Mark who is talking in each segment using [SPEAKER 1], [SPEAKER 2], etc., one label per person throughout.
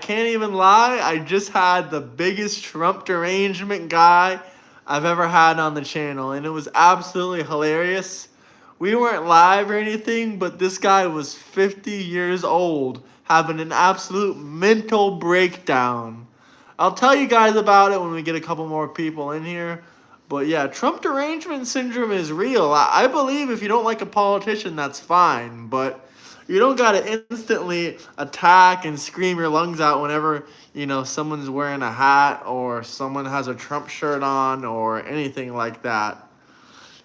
[SPEAKER 1] can't even lie. I just had the biggest Trump derangement guy I've ever had on the channel, and it was absolutely hilarious. We weren't live or anything, but this guy was 50 years old, having an absolute mental breakdown. I'll tell you guys about it when we get a couple more people in here. But yeah, Trump derangement syndrome is real. I believe if you don't like a politician, that's fine. But you don't gotta instantly attack and scream your lungs out whenever, someone's wearing a hat or someone has a Trump shirt on or anything like that.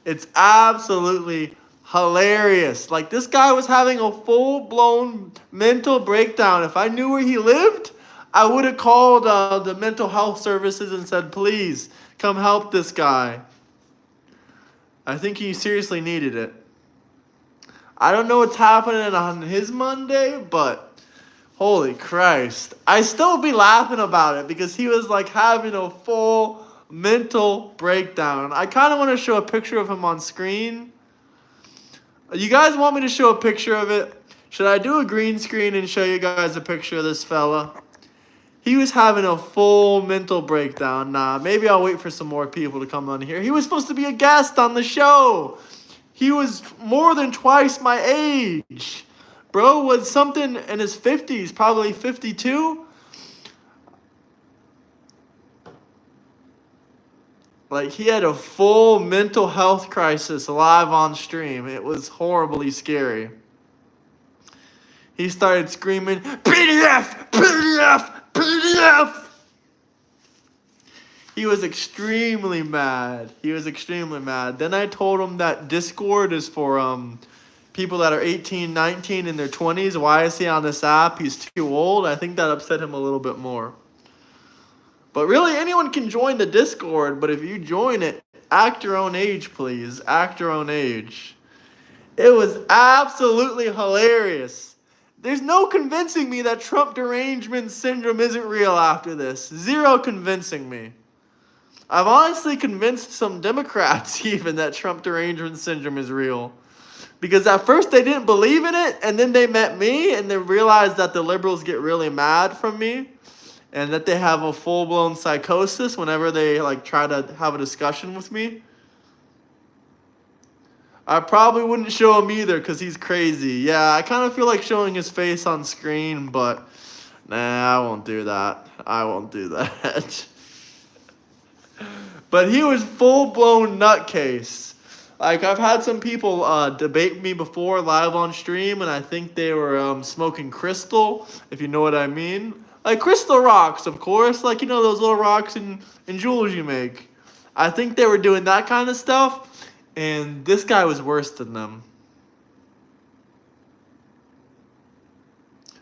[SPEAKER 1] It's absolutely hilarious. Like, this guy was having a full-blown mental breakdown. If I knew where he lived, I would have called the mental health services and said, please, come help this guy. I think he seriously needed it. I don't know what's happening on his Monday, but holy Christ. I still be laughing about it because he was like having a full mental breakdown. I kind of want to show a picture of him on screen. You guys want me to show a picture of it? Should I do a green screen and show you guys a picture of this fella? He was having a full mental breakdown. Nah, maybe I'll wait for some more people to come on here. He was supposed to be a guest on the show. He was more than twice my age. Bro was something in his 50s, probably 52. Like, he had a full mental health crisis live on stream. It was horribly scary. He started screaming, PDF, PDF, PDF. He was extremely mad. Then I told him that Discord is for people that are 18, 19, in their 20s. Why is he on this app? He's too old. I think that upset him a little bit more. But really, anyone can join the Discord, but if you join it, act your own age, please. Act your own age. It was absolutely hilarious. There's no convincing me that Trump derangement syndrome isn't real after this. Zero convincing me. I've honestly convinced some Democrats even that Trump derangement syndrome is real. Because at first they didn't believe in it, and then they met me, and they realized that the liberals get really mad from me, and that they have a full-blown psychosis whenever they try to have a discussion with me. I probably wouldn't show him either because he's crazy. Yeah, I kind of feel like showing his face on screen, but nah, I won't do that. But he was full-blown nutcase. Like, I've had some people debate me before live on stream, and I think they were smoking crystal, if you know what I mean. Like, crystal rocks, of course. Like, those little rocks and jewels you make. I think they were doing that kind of stuff. And this guy was worse than them.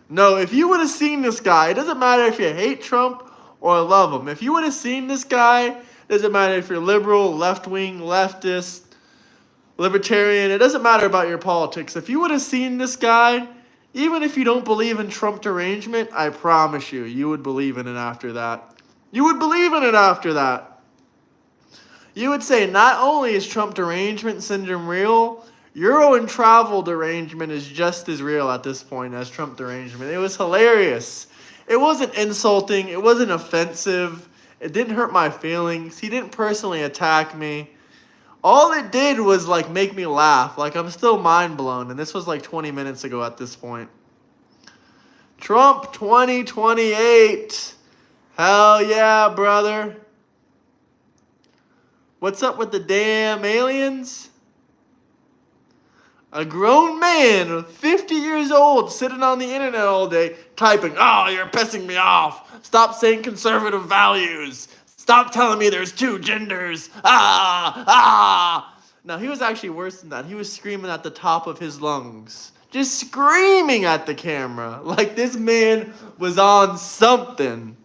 [SPEAKER 1] No, if you would have seen this guy, it doesn't matter if you hate Trump or love him. If you would have seen this guy, it doesn't matter if you're liberal, left-wing, leftist, libertarian. It doesn't matter about your politics. If you would have seen this guy, even if you don't believe in Trump derangement, I promise you would believe in it after that. You would believe in it after that. You would say not only is Trump derangement syndrome real, Euro and travel derangement is just as real at this point as Trump derangement. It was hilarious. It wasn't insulting. It wasn't offensive. It didn't hurt my feelings. He didn't personally attack me. All it did was make me laugh. I'm still mind blown. And this was 20 minutes ago at this point. Trump 2028. Hell yeah, brother. What's up with the damn aliens? A grown man, 50 years old, sitting on the internet all day, typing, "Oh, you're pissing me off. Stop saying conservative values. Stop telling me there's two genders. Ah." Now, he was actually worse than that. He was screaming at the top of his lungs. Just screaming at the camera. Like this man was on something.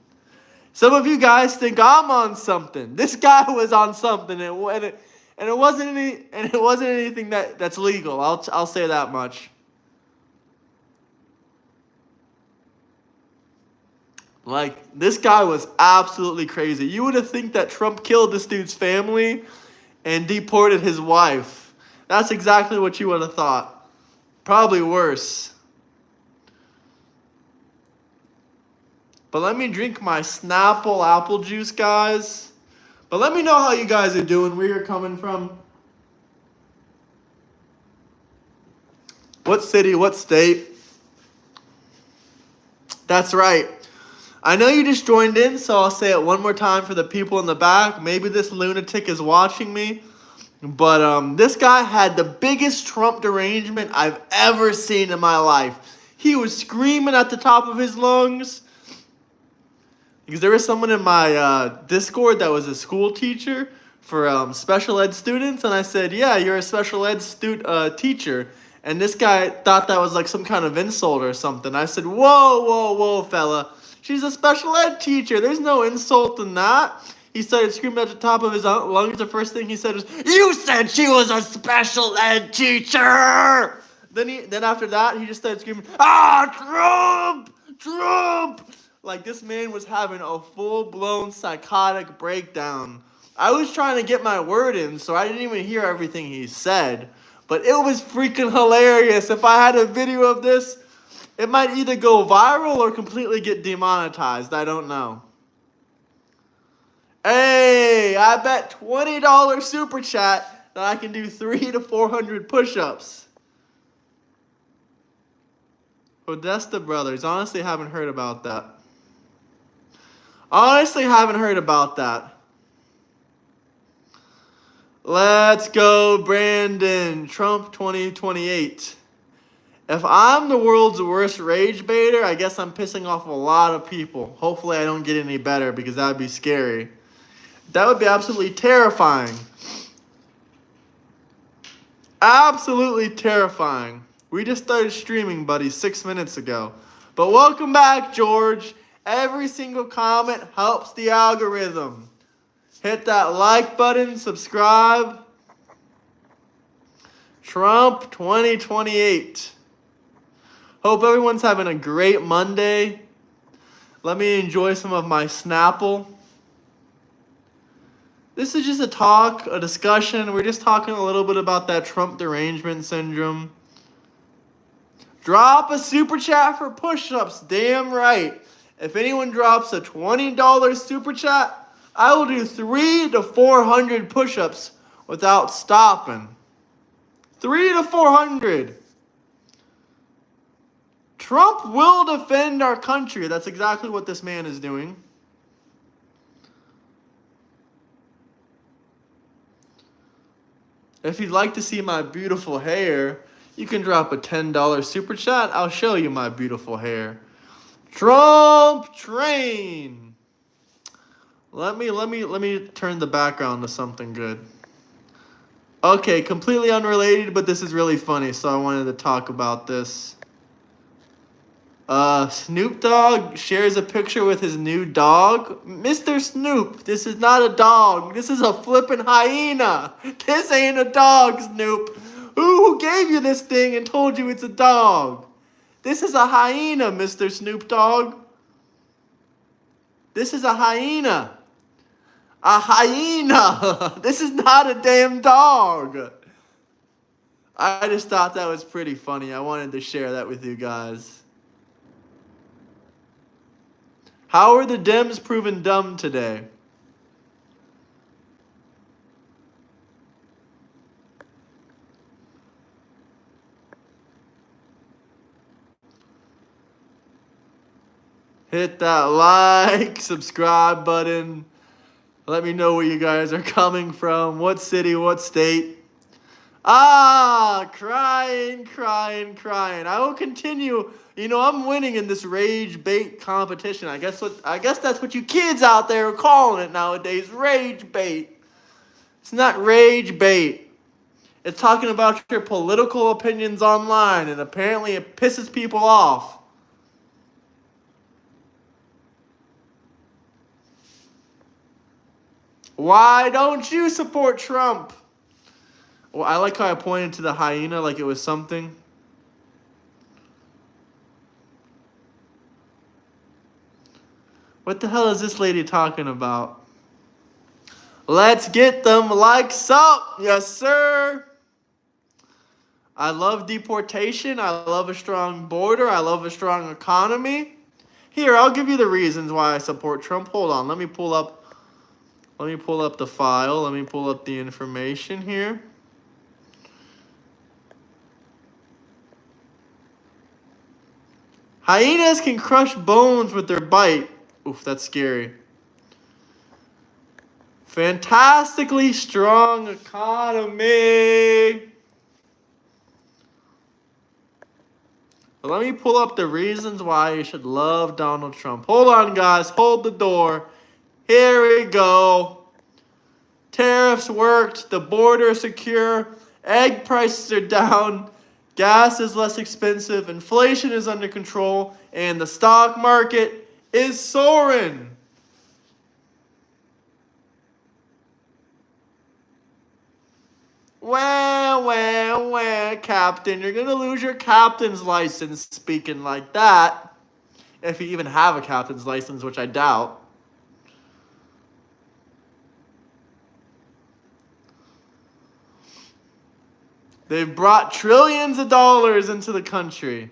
[SPEAKER 1] Some of you guys think I'm on something. This guy was on something, and it wasn't anything that's legal. I'll say that much. Like, this guy was absolutely crazy. You would have think that Trump killed this dude's family and deported his wife. That's exactly what you would have thought. Probably worse. But let me drink my Snapple apple juice, guys. But let me know how you guys are doing, where you're coming from. What city, what state? That's right. I know you just joined in, so I'll say it one more time for the people in the back. Maybe this lunatic is watching me. But this guy had the biggest Trump derangement I've ever seen in my life. He was screaming at the top of his lungs. Because there was someone in my Discord that was a school teacher for special ed students. And I said, yeah, you're a special ed teacher. And this guy thought that was like some kind of insult or something. I said, whoa, fella. She's a special ed teacher. There's no insult in that. He started screaming at the top of his lungs. The first thing he said was, you said she was a special ed teacher! Then after that, he just started screaming, Trump! Like this man was having a full-blown psychotic breakdown. I was trying to get my word in, so I didn't even hear everything he said. But it was freaking hilarious. If I had a video of this, it might either go viral or completely get demonetized. I don't know. Hey, I bet $20 super chat that I can do 300 to 400 push-ups. Podesta Brothers. Honestly, haven't heard about that. Let's go, Brandon. Trump 2028. If I'm the world's worst rage baiter, I guess I'm pissing off a lot of people. Hopefully I don't get any better because that would be scary. That would be absolutely terrifying. Absolutely terrifying. We just started streaming, buddy, 6 minutes ago. But welcome back, George. Every single comment helps the algorithm. Hit that like button, subscribe. Trump 2028. Hope everyone's having a great Monday. Let me enjoy some of my Snapple. This is just a discussion. We're just talking a little bit about that Trump derangement syndrome. Drop a super chat for push-ups. Damn right. If anyone drops a $20 super chat, I will do 300 to 400 push-ups without stopping. 300 to 400. Trump will defend our country. That's exactly what this man is doing. If you'd like to see my beautiful hair, you can drop a $10 super chat. I'll show you my beautiful hair. Trump train. Let me turn the background to something good. Okay, completely unrelated, but this is really funny, so I wanted to talk about this. Snoop Dogg shares a picture with his new dog. Mr. Snoop, this is not a dog. This is a flippin' hyena. This ain't a dog, Snoop. Who gave you this thing and told you it's a dog? This is a hyena, Mr. Snoop Dogg. This is a hyena. A hyena. This is not a damn dog. I just thought that was pretty funny. I wanted to share that with you guys. How are the Dems proven dumb today? Hit that like, subscribe button. Let me know where you guys are coming from. What city, what state? Crying. I will continue. You know, I'm winning in this rage bait competition. I guess that's what you kids out there are calling it nowadays, rage bait. It's not rage bait. It's talking about your political opinions online, and apparently it pisses people off. Why don't you support Trump? Well, I like how I pointed to the hyena like it was something. What the hell is this lady talking about? Let's get them likes up. Yes, sir. I love deportation. I love a strong border. I love a strong economy. Here, I'll give you the reasons why I support Trump. Hold on, let me pull up the file. Let me pull up the information here. Hyenas can crush bones with their bite. Oof, that's scary. Fantastically strong economy. But let me pull up the reasons why you should love Donald Trump. Hold on, guys. Hold the door. Here we go. Tariffs worked. The border is secure. Egg prices are down. Gas is less expensive. Inflation is under control. And the stock market is soaring. Well, Captain. You're going to lose your captain's license speaking like that. If you even have a captain's license, which I doubt. They've brought trillions of dollars into the country.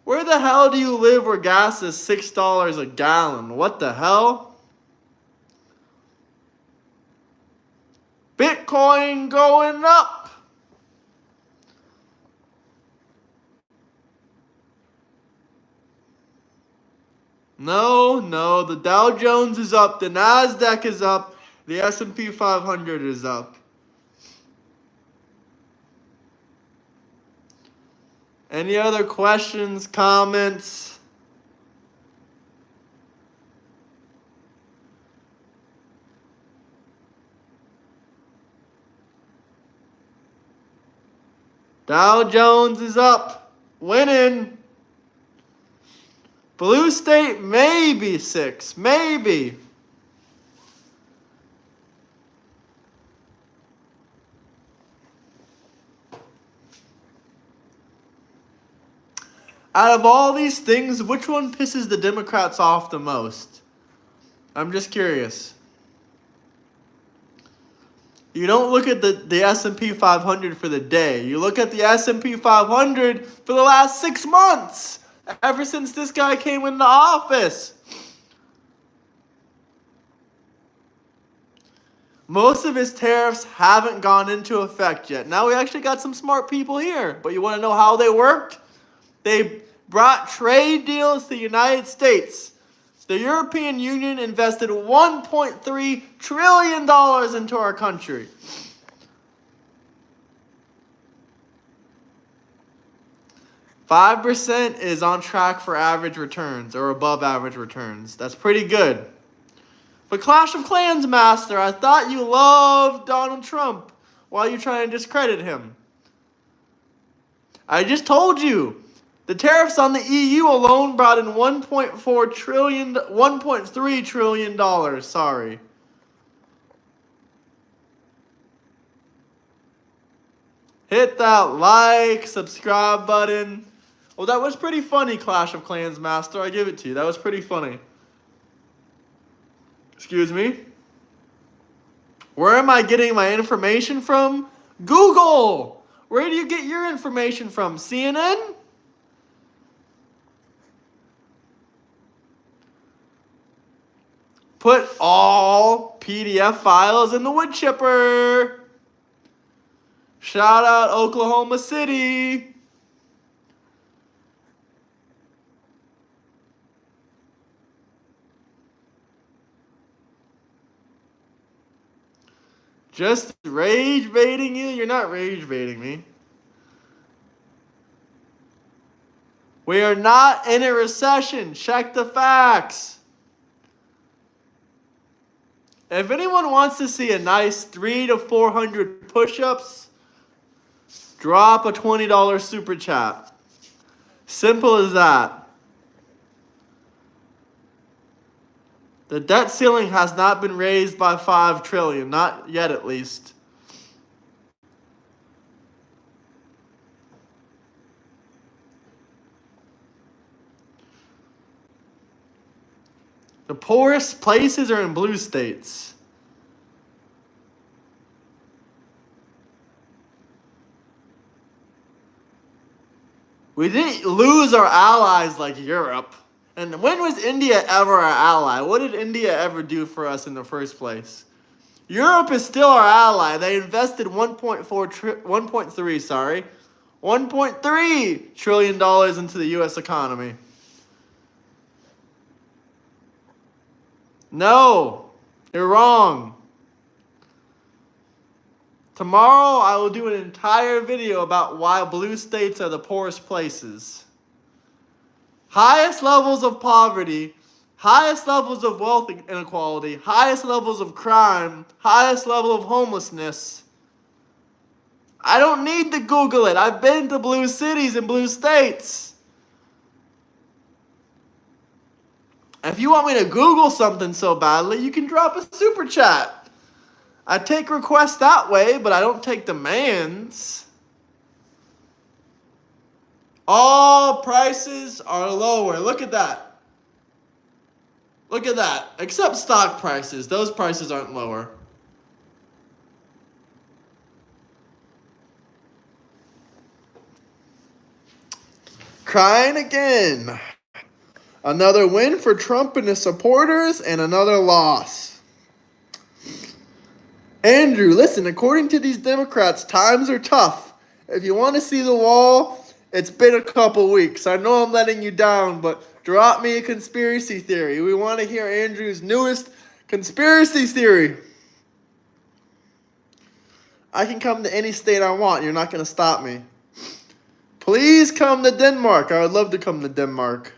[SPEAKER 1] Where the hell do you live where gas is $6 a gallon? What the hell? Bitcoin going up. No, the Dow Jones is up, the Nasdaq is up, the S&P 500 is up. Any other questions, comments? Dow Jones is up, winning. Blue state, maybe 6, maybe. Out of all these things, which one pisses the Democrats off the most? I'm just curious. You don't look at the S&P 500 for the day. You look at the S&P 500 for the last 6 months. Ever since this guy came into office. Most of his tariffs haven't gone into effect yet. Now we actually got some smart people here. But you want to know how they worked? They brought trade deals to the United States. The European Union invested $1.3 trillion into our country. %5 is on track for average returns or above average returns. That's pretty good. But Clash of Clans Master, I thought you loved Donald Trump. Why are you trying to discredit him? I just told you. The tariffs on the EU alone brought in $1.3 trillion. Sorry. Hit that like, subscribe button. Well, that was pretty funny, Clash of Clans Master. I give it to you. That was pretty funny. Excuse me. Where am I getting my information from? Google. Where do you get your information from? CNN? Put all PDF files in the wood chipper. Shout out Oklahoma City. Just rage baiting you? You're not rage baiting me. We are not in a recession. Check the facts. If anyone wants to see a nice 300 to 400 push-ups, drop a $20 super chat. Simple as that. The debt ceiling has not been raised by $5 trillion, not yet at least. The poorest places are in blue states. We didn't lose our allies like Europe And when was India ever our ally? What did India ever do for us in the first place? Europe is still our ally. They invested 1.3 trillion dollars into the US economy. No, you're wrong. Tomorrow I will do an entire video about why blue states are the poorest places. Highest levels of poverty, highest levels of wealth inequality, highest levels of crime, highest level of homelessness. I don't need to Google it. I've been to blue cities and blue states. If you want me to Google something so badly, you can drop a super chat. I take requests that way, but I don't take demands. All prices are lower. Look at that. Look at that. Except stock prices. Those prices aren't lower. Crying again. Another win for Trump and his supporters and another loss. Andrew, listen, according to these Democrats, times are tough. If you want to see the wall, it's been a couple weeks. I know I'm letting you down, but drop me a conspiracy theory. We want to hear Andrew's newest conspiracy theory. I can come to any state I want. You're not going to stop me. Please come to Denmark. I would love to come to Denmark.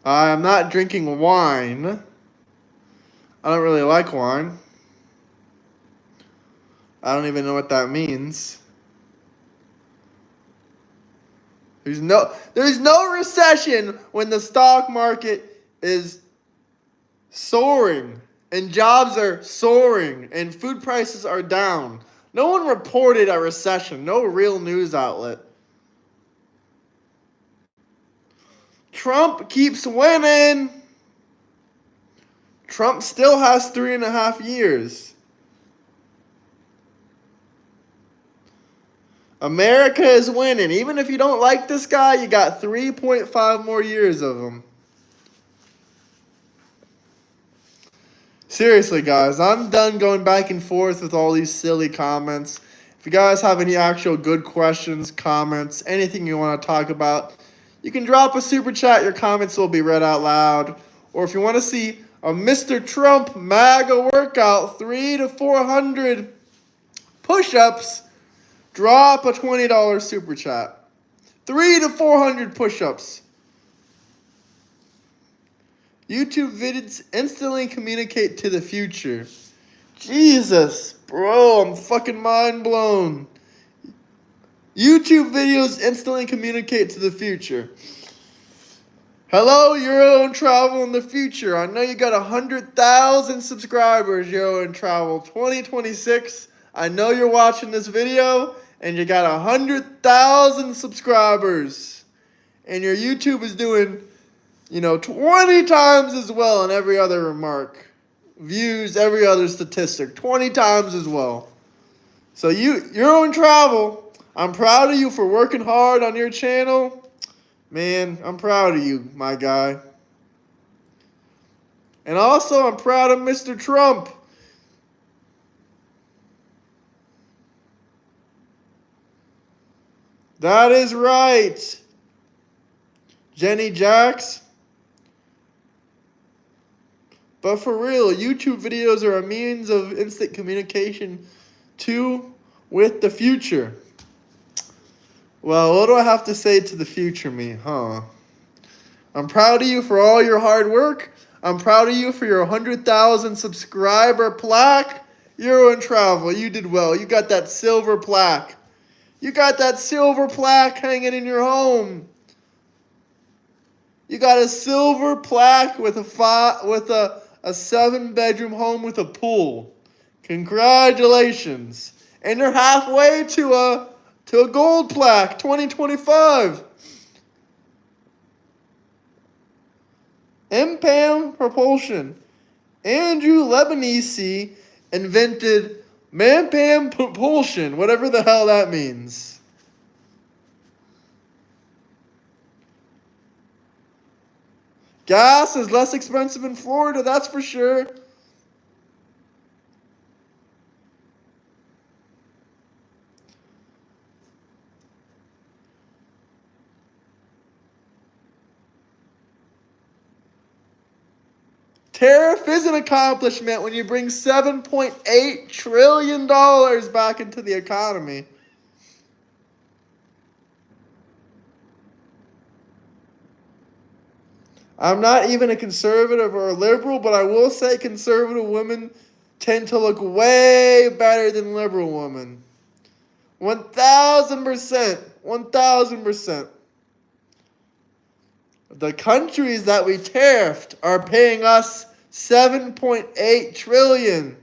[SPEAKER 1] I'm not drinking wine. I don't really like wine. I don't even know what that means. There's no recession when the stock market is soaring and jobs are soaring and food prices are down. No one reported a recession. No real news outlet. Trump keeps winning. Trump still has 3.5 years. America is winning. Even if you don't like this guy, you got 3.5 more years of him. Seriously, guys, I'm done going back and forth with all these silly comments. If you guys have any actual good questions, comments, anything you want to talk about, you can drop a super chat. Your comments will be read out loud. Or if you want to see a Mr. Trump MAGA workout, 300 to 400 push-ups, drop a $20 super chat. 300 to 400 push-ups. YouTube vids instantly communicate to the future. Jesus, bro, I'm fucking mind blown. YouTube videos instantly communicate to the future. Hello, Euro and Travel in the future. I know you got 100,000 subscribers, Euro and Travel 2026. I know you're watching this video and you got 100,000 subscribers. And your YouTube is doing, 20 times as well on every other remark. Views, every other statistic. 20 times as well. So Euro and Travel, I'm proud of you for working hard on your channel. Man, I'm proud of you, my guy. And also, I'm proud of Mr. Trump. That is right. Jenny Jacks. But for real, YouTube videos are a means of instant communication with the future. Well, what do I have to say to the future me, huh? I'm proud of you for all your hard work. I'm proud of you for your 100,000 subscriber plaque. Euro and Travel, you did well. You got that silver plaque. You got that silver plaque hanging in your home. You got a silver plaque with a 7-bedroom home with a pool. Congratulations. And you're halfway to a gold plaque, 2025. MPAM propulsion. Andrew Lebanese invented Man-pan propulsion, whatever the hell that means. Gas is less expensive in Florida, that's for sure. Tariff is an accomplishment when you bring $7.8 trillion back into the economy. I'm not even a conservative or a liberal, but I will say conservative women tend to look way better than liberal women. 1,000%. 1,000%. The countries that we tariffed are paying us $7.8 trillion.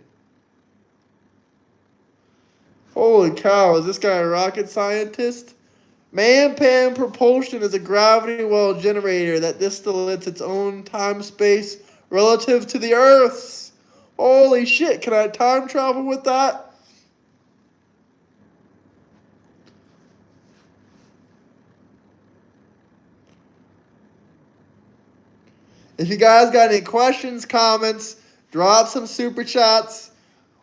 [SPEAKER 1] Holy cow, is this guy a rocket scientist? Man-pan propulsion is a gravity well generator that distillates its own time-space relative to the Earth's. Holy shit, can I time travel with that? If you guys got any questions, comments, drop some super chats.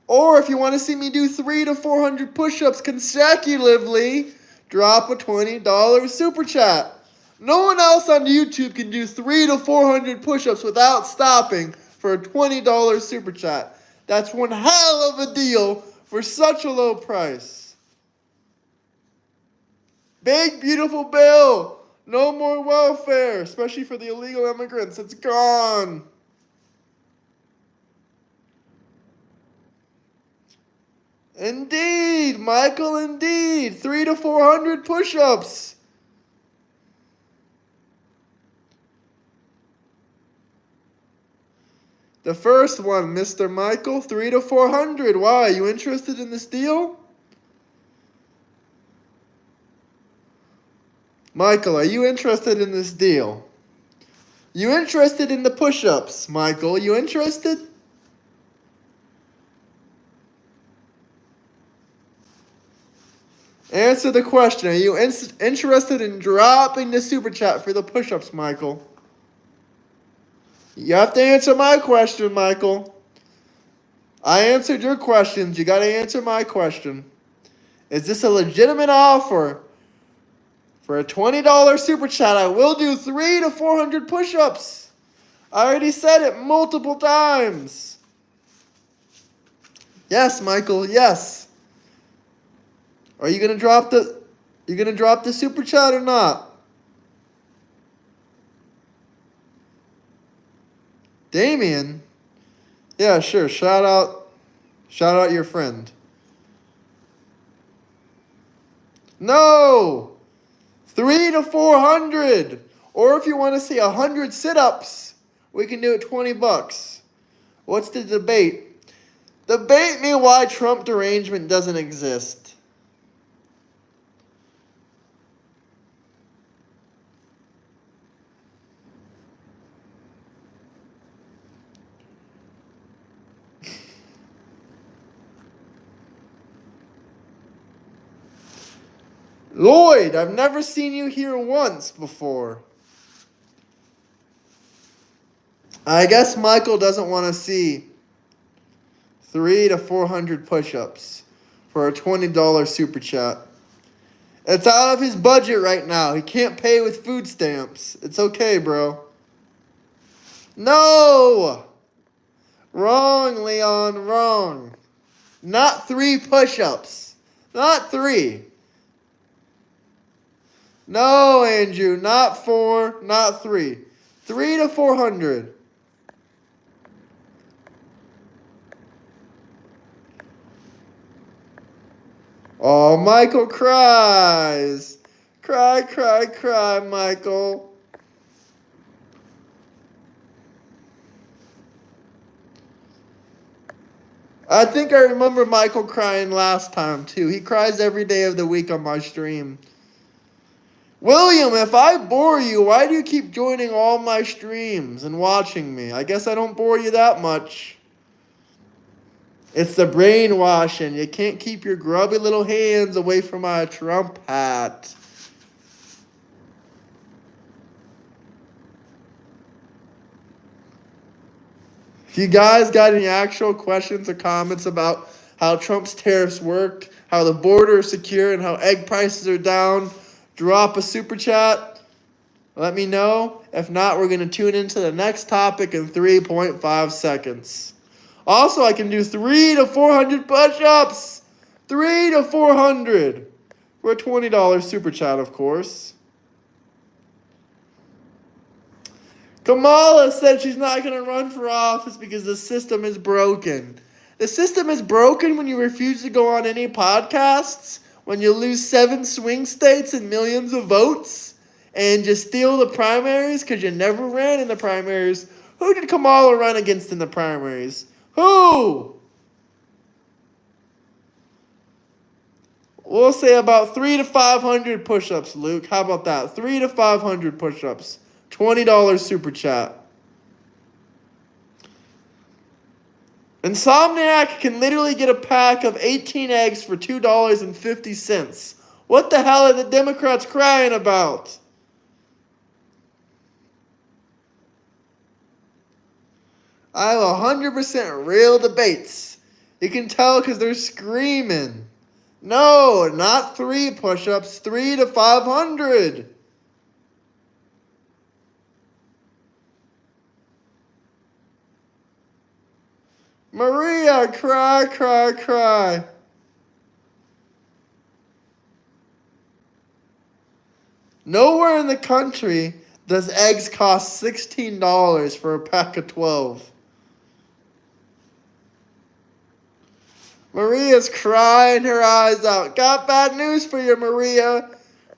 [SPEAKER 1] Or if you want to see me do 300 to 400 push-ups consecutively, drop a $20 super chat. No one else on YouTube can do 300 to 400 push-ups without stopping for a $20 super chat. That's one hell of a deal for such a low price. Big beautiful bill. No more welfare, especially for the illegal immigrants. It's gone. Indeed, Michael, indeed. 300 to 400 push-ups. The first one, Mr. Michael, 300 to 400. Why, are you interested in this deal? Michael, are you interested in this deal? You interested in the push-ups, Michael? You interested? Answer the question. Are you interested in dropping the super chat for the push-ups, Michael? You have to answer my question, Michael. I answered your questions. You got to answer my question. Is this a legitimate offer? For a $20 super chat, I will do 300 to 400 push-ups. I already said it multiple times. Yes, Michael, yes. Are you gonna drop the super chat or not? Damien? Yeah, sure. Shout out your friend. No! 300 to 400. Or if you want to see 100 sit-ups, we can do it $20. What's the debate? Debate me why Trump derangement doesn't exist. Lloyd, I've never seen you here once before. I guess Michael doesn't want to see 300 to 400 push-ups for a $20 super chat. It's out of his budget right now. He can't pay with food stamps. It's okay, bro. No! Wrong, Leon, wrong. Not 3 push-ups. Not 3. No, Andrew, not 4, not 3. 300 to 400. Oh, Michael cries. Cry, cry, cry, Michael. I think I remember Michael crying last time, too. He cries every day of the week on my stream. William, if I bore you, why do you keep joining all my streams and watching me? I guess I don't bore you that much. It's the brainwashing. You can't keep your grubby little hands away from my Trump hat. If you guys got any actual questions or comments about how Trump's tariffs worked, how the border is secure, and how egg prices are down, drop a super chat. Let me know. If not, we're going to tune into the next topic in 3.5 seconds. Also, I can do 3 to 400 push-ups. 3 to 400. For a $20 super chat, of course. Kamala said she's not going to run for office because the system is broken. The system is broken when you refuse to go on any podcasts, when you lose 7 swing states and millions of votes, and just steal the primaries because you never ran in the primaries. Who did Kamala run against in the primaries? Who? We'll say about 3 to 500 push-ups, Luke. How about that? 3 to 500 push-ups. $20 super chat. Insomniac can literally get a pack of 18 eggs for $2.50. What the hell are the Democrats crying about? I have 100% real debates. You can tell because they're screaming. No, not 3 push-ups, 3 to 500. Maria, cry, cry, cry. Nowhere in the country does eggs cost $16 for a pack of 12. Maria's crying her eyes out. Got bad news for you, Maria.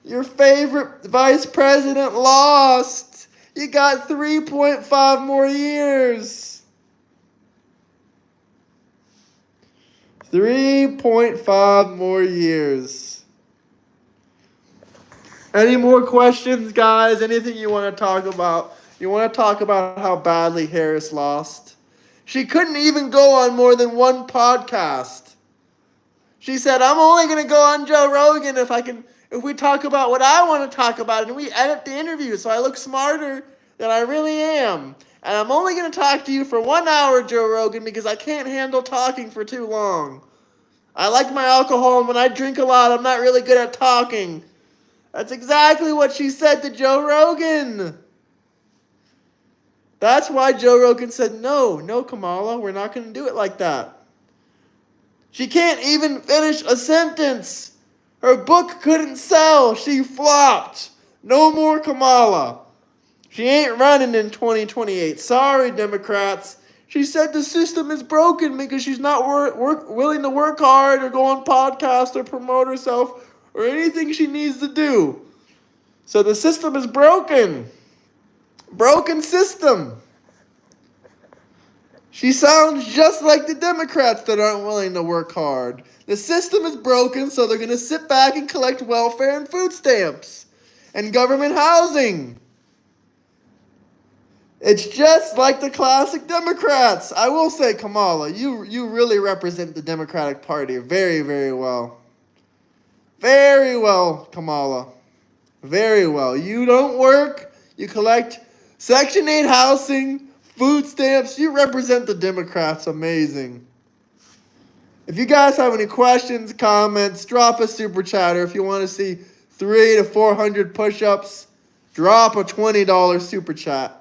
[SPEAKER 1] Your favorite vice president lost. You got 3.5 more years. 3.5 more years. Any more questions, guys? Anything you want to talk about? You want to talk about how badly Harris lost? She couldn't even go on more than one podcast. She said, I'm only going to go on Joe Rogan if we talk about what I want to talk about and we edit the interview so I look smarter than I really am. And I'm only going to talk to you for 1 hour, Joe Rogan, because I can't handle talking for too long. I like my alcohol, and when I drink a lot, I'm not really good at talking. That's exactly what she said to Joe Rogan. That's why Joe Rogan said, no, Kamala, we're not going to do it like that. She can't even finish a sentence. Her book couldn't sell. She flopped. No more Kamala. She ain't running in 2028. Sorry, Democrats. She said the system is broken because she's not willing to work hard or go on podcasts or promote herself or anything she needs to do. So the system is broken. Broken system. She sounds just like the Democrats that aren't willing to work hard. The system is broken, so they're going to sit back and collect welfare and food stamps and government housing. It's just like the classic Democrats. I will say, Kamala, you really represent the Democratic Party very, very well. Very well, Kamala. Very well. You don't work. You collect Section 8 housing, food stamps. You represent the Democrats. Amazing. If you guys have any questions, comments, drop a super chatter. If you want to see 3 to 400 push-ups, drop a $20 super chat.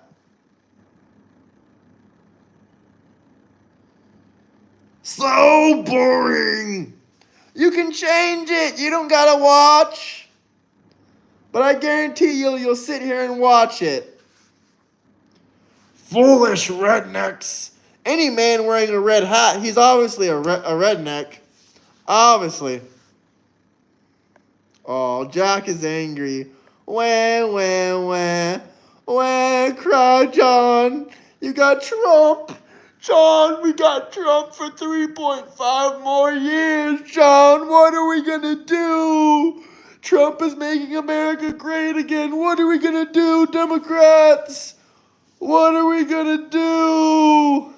[SPEAKER 1] So boring. You can change it. You don't gotta watch. But I guarantee you'll sit here and watch it. Foolish rednecks. Any man wearing a red hat, he's obviously a redneck. Obviously. Oh, Jack is angry. Wah, wah, wah. Wah, cry, John. You got Trump. John, we got Trump for 3.5 more years, John. What are we going to do? Trump is making America great again. What are we going to do, Democrats? What are we going to do?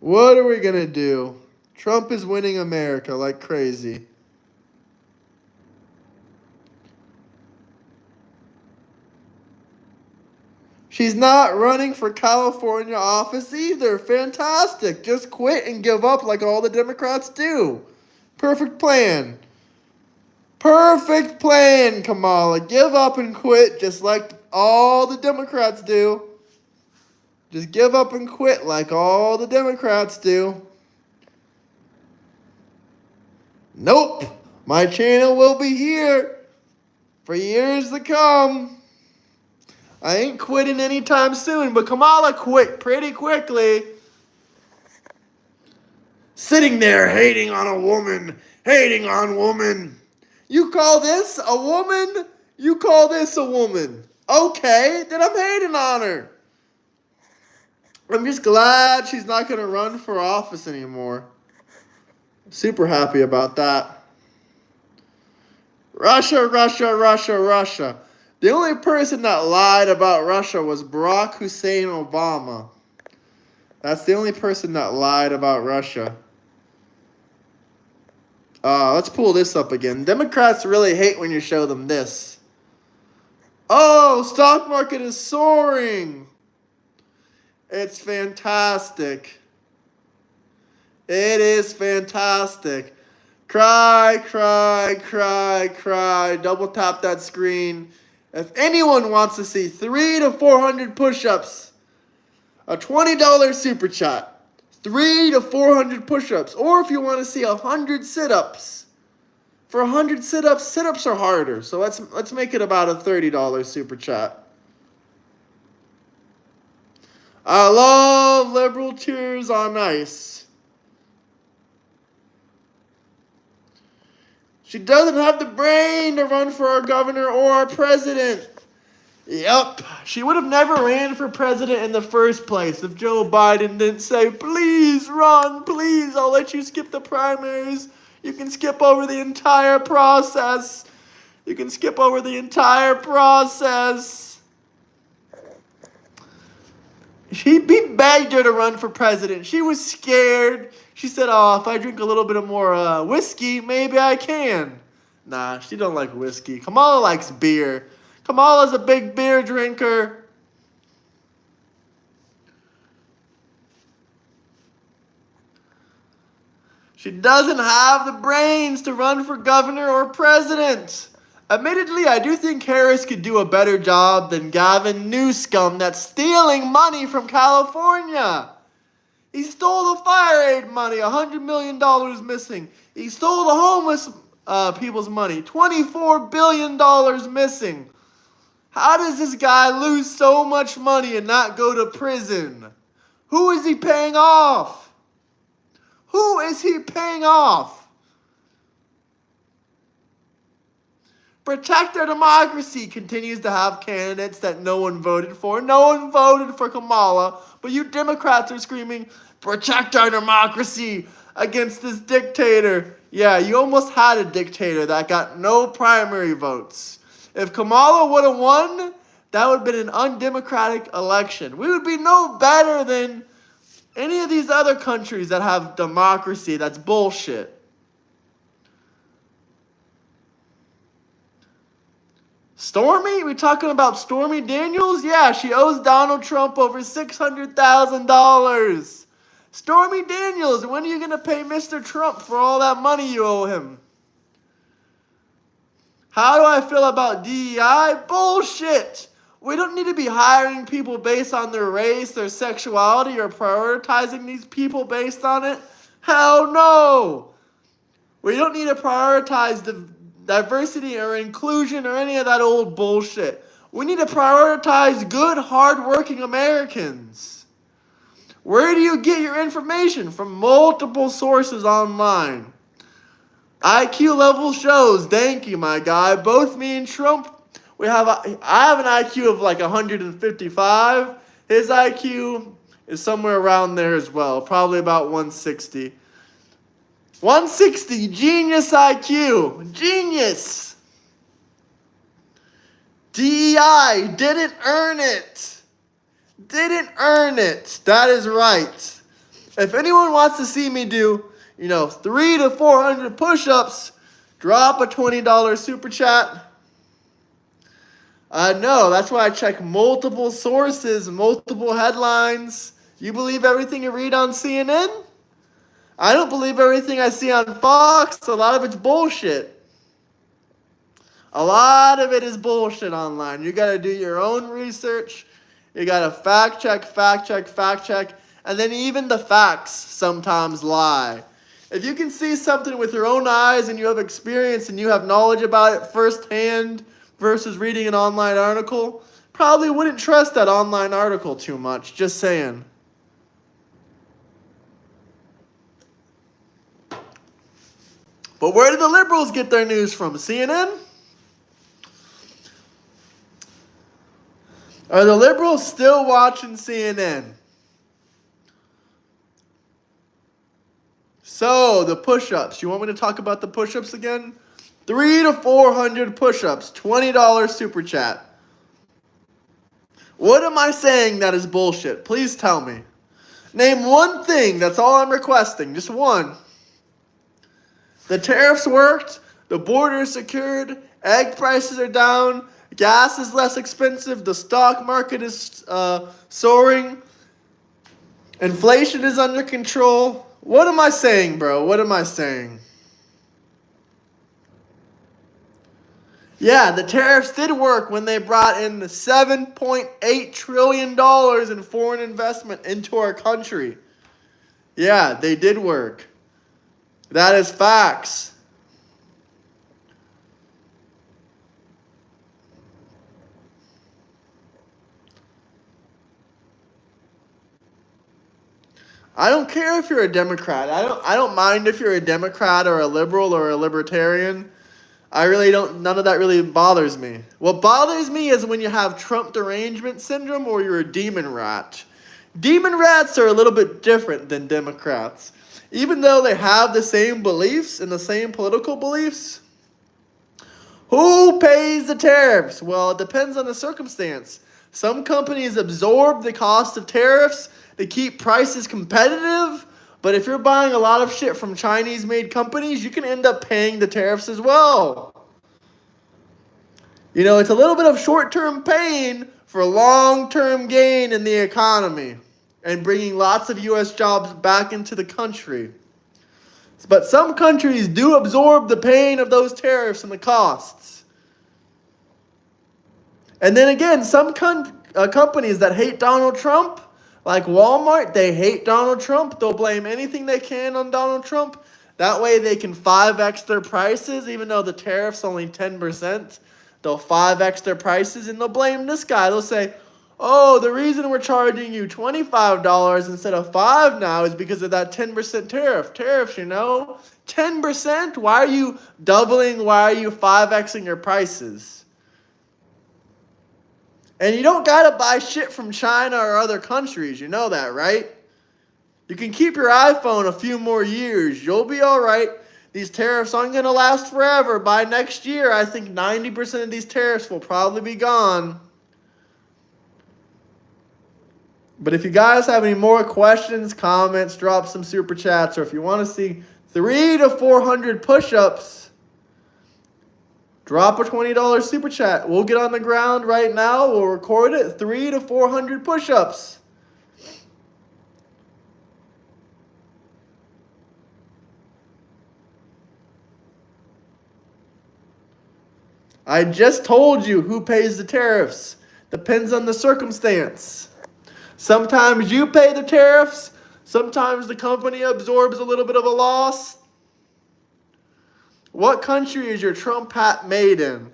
[SPEAKER 1] What are we going to do? Trump is winning America like crazy. She's not running for California office either. Fantastic. Just quit and give up like all the Democrats do. Perfect plan. Perfect plan, Kamala. Give up and quit just like all the Democrats do. Just give up and quit like all the Democrats do. Nope. My channel will be here for years to come. I ain't quitting anytime soon, but Kamala quit pretty quickly. Sitting there hating on a woman. Hating on woman. You call this a woman? You call this a woman. Okay, then I'm hating on her. I'm just glad she's not going to run for office anymore. Super happy about that. Russia, Russia, Russia, Russia. The only person that lied about Russia was Barack Hussein Obama. That's the only person that lied about Russia. Let's pull this up again. Democrats really hate when you show them this. Oh, stock market is soaring. It's fantastic. It is fantastic. Cry, cry, cry, cry. Double tap that screen. If anyone wants to see 300 to 400 push-ups, a $20 super chat. 300 to 400 push-ups. Or if you want to see 100 sit-ups. For 100 sit-ups, sit-ups are harder. So let's make it about a $30 super chat. I love liberal tears on ice. She doesn't have the brain to run for our governor or our president. Yep. She would have never ran for president in the first place if Joe Biden didn't say, please run, please, I'll let you skip the primaries. You can skip over the entire process. You can skip over the entire process. He begged her to run for president. She was scared. She said, oh, if I drink a little bit of more whiskey, maybe I can. Nah, she don't like whiskey. Kamala likes beer. Kamala's a big beer drinker. She doesn't have the brains to run for governor or president. Admittedly, I do think Harris could do a better job than Gavin Newsom that's stealing money from California. He stole the fire aid money, $100 million missing. He stole the homeless people's money, $24 billion missing. How does this guy lose so much money and not go to prison? Who is he paying off? Who is he paying off? Protect Our Democracy continues to have candidates that no one voted for. No one voted for Kamala, but you Democrats are screaming, protect our democracy against this dictator. Yeah, you almost had a dictator that got no primary votes. If Kamala would have won, that would have been an undemocratic election. We would be no better than any of these other countries that have democracy. That's bullshit. Stormy? We talking about Stormy Daniels? Yeah, she owes Donald Trump over $600,000. Stormy Daniels, when are you going to pay Mr. Trump for all that money you owe him? How do I feel about DEI? Bullshit! We don't need to be hiring people based on their race, their sexuality, or prioritizing these people based on it. Hell no! We don't need to prioritize the diversity or inclusion or any of that old bullshit. We need to prioritize good, hard-working Americans. Where do you get your information? From multiple sources online. IQ level shows. Thank you, my guy. Both me and Trump, I have an IQ of like 155. His IQ is somewhere around there as well. Probably about 160. 160, genius IQ. Genius. DEI, didn't earn it. Didn't earn it. That is right. If anyone wants to see me do, 300 to 400 push-ups, drop a $20 super chat. No, that's why I check multiple sources, multiple headlines. You believe everything you read on CNN? I don't believe everything I see on Fox. A lot of it's bullshit. A lot of it is bullshit online. You got to do your own research. You got to fact check. And then even the facts sometimes lie. If you can see something with your own eyes and you have experience and you have knowledge about it firsthand versus reading an online article, probably wouldn't trust that online article too much. Just saying. But where do the liberals get their news from? CNN? Are the liberals still watching CNN? So, the push-ups. You want me to talk about the push-ups again? 300 to 400 push-ups, $20 super chat. What am I saying that is bullshit? Please tell me. Name one thing. That's all I'm requesting. Just one. The tariffs worked. The border is secured. Egg prices are down. Gas is less expensive. The stock market is soaring. Inflation is under control. What am I saying, bro? What am I saying? Yeah, the tariffs did work when they brought in $7.8 trillion in foreign investment into our country. Yeah, they did work. That is facts. I don't care if you're a Democrat. I don't mind if you're a Democrat or a liberal or a libertarian. I really don't, none of that really bothers me. What bothers me is when you have Trump derangement syndrome or you're a demon rat. Demon rats are a little bit different than Democrats. Even though they have the same beliefs and the same political beliefs. Who pays the tariffs? Well, it depends on the circumstance. Some companies absorb the cost of tariffs to keep prices competitive. But if you're buying a lot of shit from Chinese-made companies, you can end up paying the tariffs as well. It's a little bit of short-term pain for long-term gain in the economy and bringing lots of U.S. jobs back into the country. But some countries do absorb the pain of those tariffs and the costs. And then again, some companies that hate Donald Trump, like Walmart, they hate Donald Trump. They'll blame anything they can on Donald Trump. That way they can 5x their prices, even though the tariff's only 10%. They'll 5x their prices and they'll blame this guy. They'll say, oh, the reason we're charging you $25 instead of $5 now is because of that 10% tariff. Tariffs, 10%? Why are you doubling? Why are you 5xing your prices? And you don't got to buy shit from China or other countries. You know that, right? You can keep your iPhone a few more years. You'll be all right. These tariffs aren't going to last forever. By next year, I think 90% of these tariffs will probably be gone. But if you guys have any more questions, comments, drop some super chats. Or if you want to see 300 to 400 push-ups, drop a $20 super chat. We'll get on the ground right now. We'll record it. 300 to 400 push-ups. I just told you who pays the tariffs. Depends on the circumstance. Sometimes you pay the tariffs. Sometimes the company absorbs a little bit of a loss. What country is your Trump hat made in?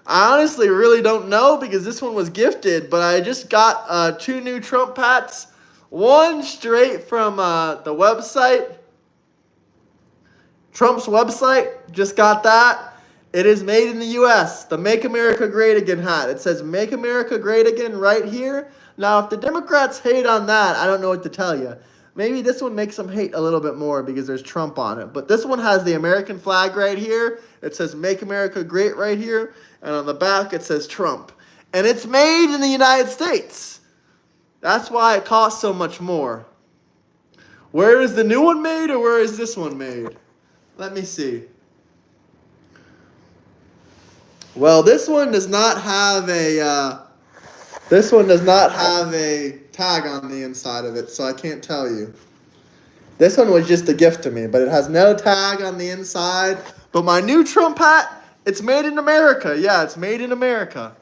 [SPEAKER 1] I honestly really don't know because this one was gifted, but I just got 2 new Trump hats. One straight from the website, Trump's website, just got that. It is made in the U.S., the Make America Great Again hat. It says Make America Great Again right here. Now, if the Democrats hate on that, I don't know what to tell you. Maybe this one makes them hate a little bit more because there's Trump on it. But this one has the American flag right here. It says Make America Great right here. And on the back, it says Trump. And it's made in the United States. That's why it costs so much more. Where is the new one made, or where is this one made? Let me see. Well, this one does not have a tag on the inside of it, so I can't tell you. This one was just a gift to me, but it has no tag on the inside. But my new Trump hat, it's made in America. Yeah, it's made in America.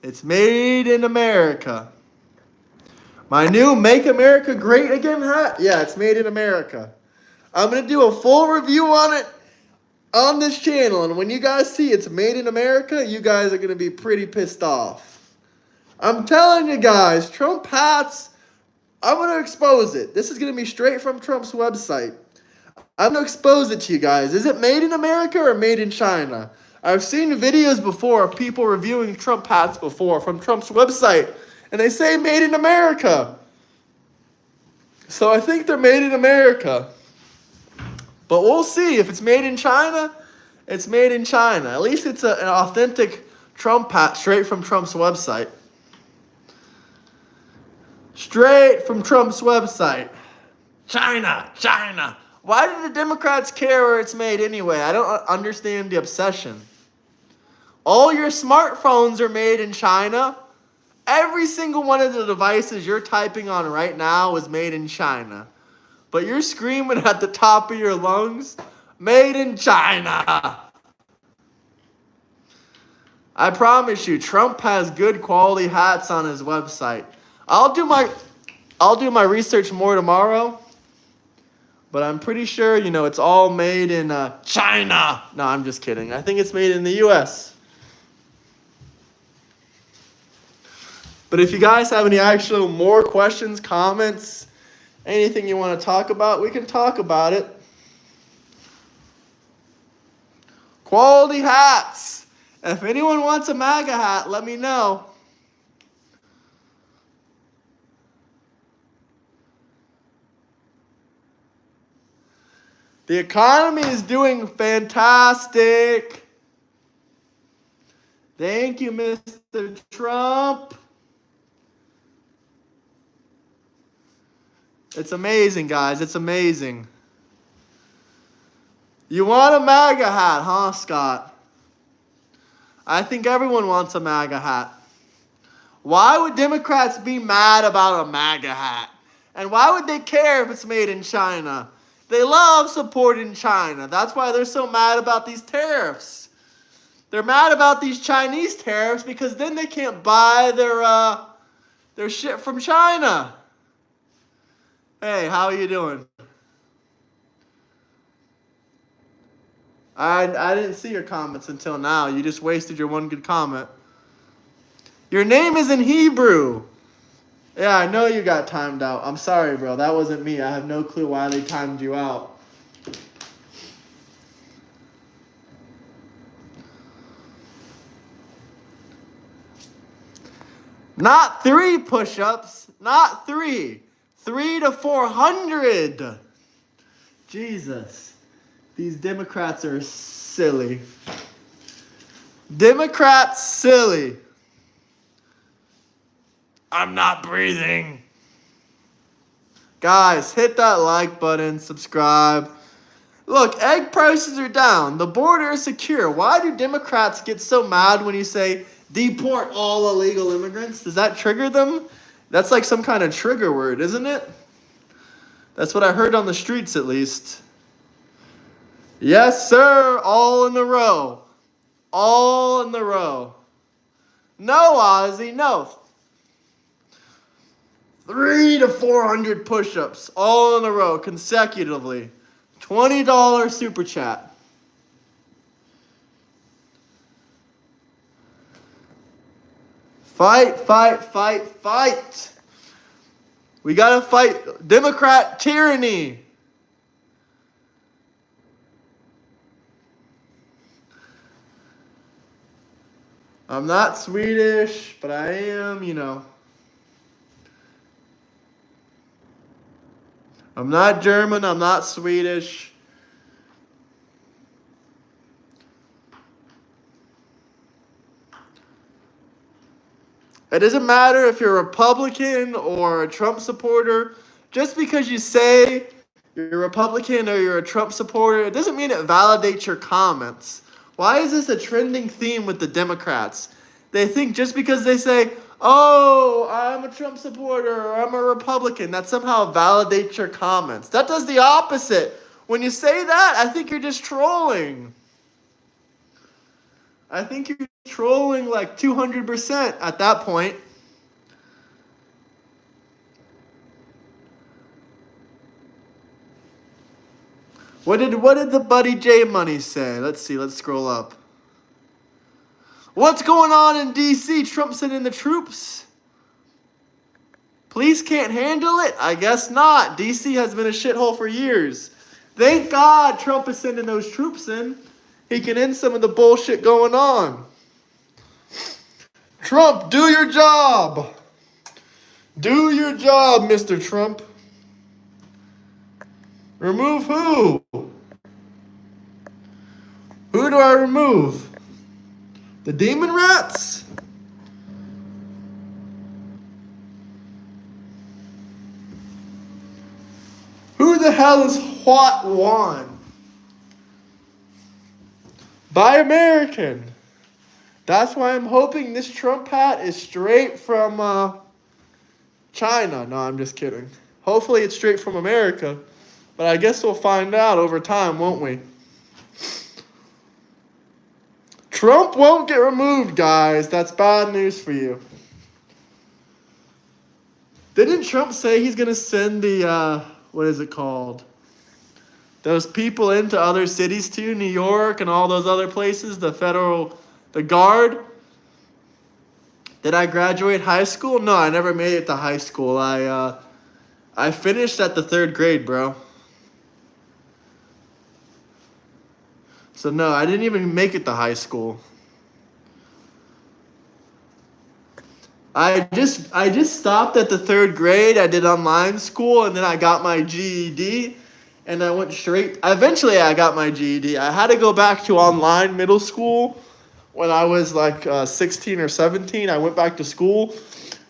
[SPEAKER 1] It's made in America. My new Make America Great Again hat, yeah, it's made in America. I'm going to do a full review on it on this channel, and when you guys see it's made in America, you guys are going to be pretty pissed off. I'm telling you guys, Trump hats, I'm going to expose it. This is going to be straight from Trump's website. I'm going to expose it to you guys. Is it made in America or made in China? I've seen videos before of people reviewing Trump hats before from Trump's website, and they say made in America. So I think they're made in America. But we'll see. If it's made in China, it's made in China. At least it's an authentic Trump hat straight from Trump's website. Straight from Trump's website. China, China. Why do the Democrats care where it's made anyway? I don't understand the obsession. All your smartphones are made in China. Every single one of the devices you're typing on right now is made in China. But you're screaming at the top of your lungs, made in China. I promise you, Trump has good quality hats on his website. I'll do my research more tomorrow. But I'm pretty sure, it's all made in China. No, I'm just kidding. I think it's made in the U.S. But if you guys have any actual more questions, comments, anything you want to talk about, we can talk about it. Quality hats. If anyone wants a MAGA hat, let me know. The economy is doing fantastic. Thank you, Mr. Trump. It's amazing, guys. It's amazing. You want a MAGA hat, huh, Scott? I think everyone wants a MAGA hat. Why would Democrats be mad about a MAGA hat? And why would they care if it's made in China? They love supporting China. That's why they're so mad about these tariffs. They're mad about these Chinese tariffs because then they can't buy their shit from China. Hey, how are you doing? I didn't see your comments until now. You just wasted your one good comment. Your name is in Hebrew. Yeah, I know you got timed out. I'm sorry, bro. That wasn't me. I have no clue why they timed you out. Not 3 push-ups. Not 3. 3 to 400. Jesus. These Democrats are silly. Democrats silly. I'm not breathing. Guys, hit that like button, subscribe. Look, egg prices are down. The border is secure. Why do Democrats get so mad when you say deport all illegal immigrants? Does that trigger them? That's like some kind of trigger word, isn't it? That's what I heard on the streets, at least. Yes, sir. All in a row. All in the row. No, Ozzy, no. 3 to 400 push-ups all in a row consecutively. $20 super chat. Fight, fight, fight, fight. We gotta fight Democrat tyranny. I'm not Swedish, but I am, I'm not German, I'm not Swedish. It doesn't matter if you're a Republican or a Trump supporter. Just because you say you're a Republican or you're a Trump supporter, it doesn't mean it validates your comments. Why is this a trending theme with the Democrats? They think just because they say, oh, I'm a Trump supporter or I'm a Republican, that somehow validates your comments. That does the opposite. When you say that, I think you're just trolling. I think you're trolling like 200% at that point. What did the Buddy J Money say? Let's see. Let's scroll up. What's going on in D.C.? Trump sending the troops. Police can't handle it? I guess not. D.C. has been a shithole for years. Thank God Trump is sending those troops in. He can end some of the bullshit going on. Trump, do your job. Do your job, Mr. Trump. Remove who? Who do I remove? The demon rats? Who the hell is What Juan? Buy American. That's why I'm hoping this Trump hat is straight from China. No, I'm just kidding. Hopefully it's straight from America. But I guess we'll find out over time, won't we? Trump won't get removed, guys. That's bad news for you. Didn't Trump say he's going to send the, what is it called? Those people into other cities too, New York and all those other places, the Guard? Did I graduate high school? No, I never made it to high school. I finished at the 3rd grade, bro. So no, I didn't even make it to high school. I just stopped at the 3rd grade. I did online school, and then I got my GED, and I went straight. Eventually, I got my GED. I had to go back to online middle school when I was like 16 or 17. I went back to school.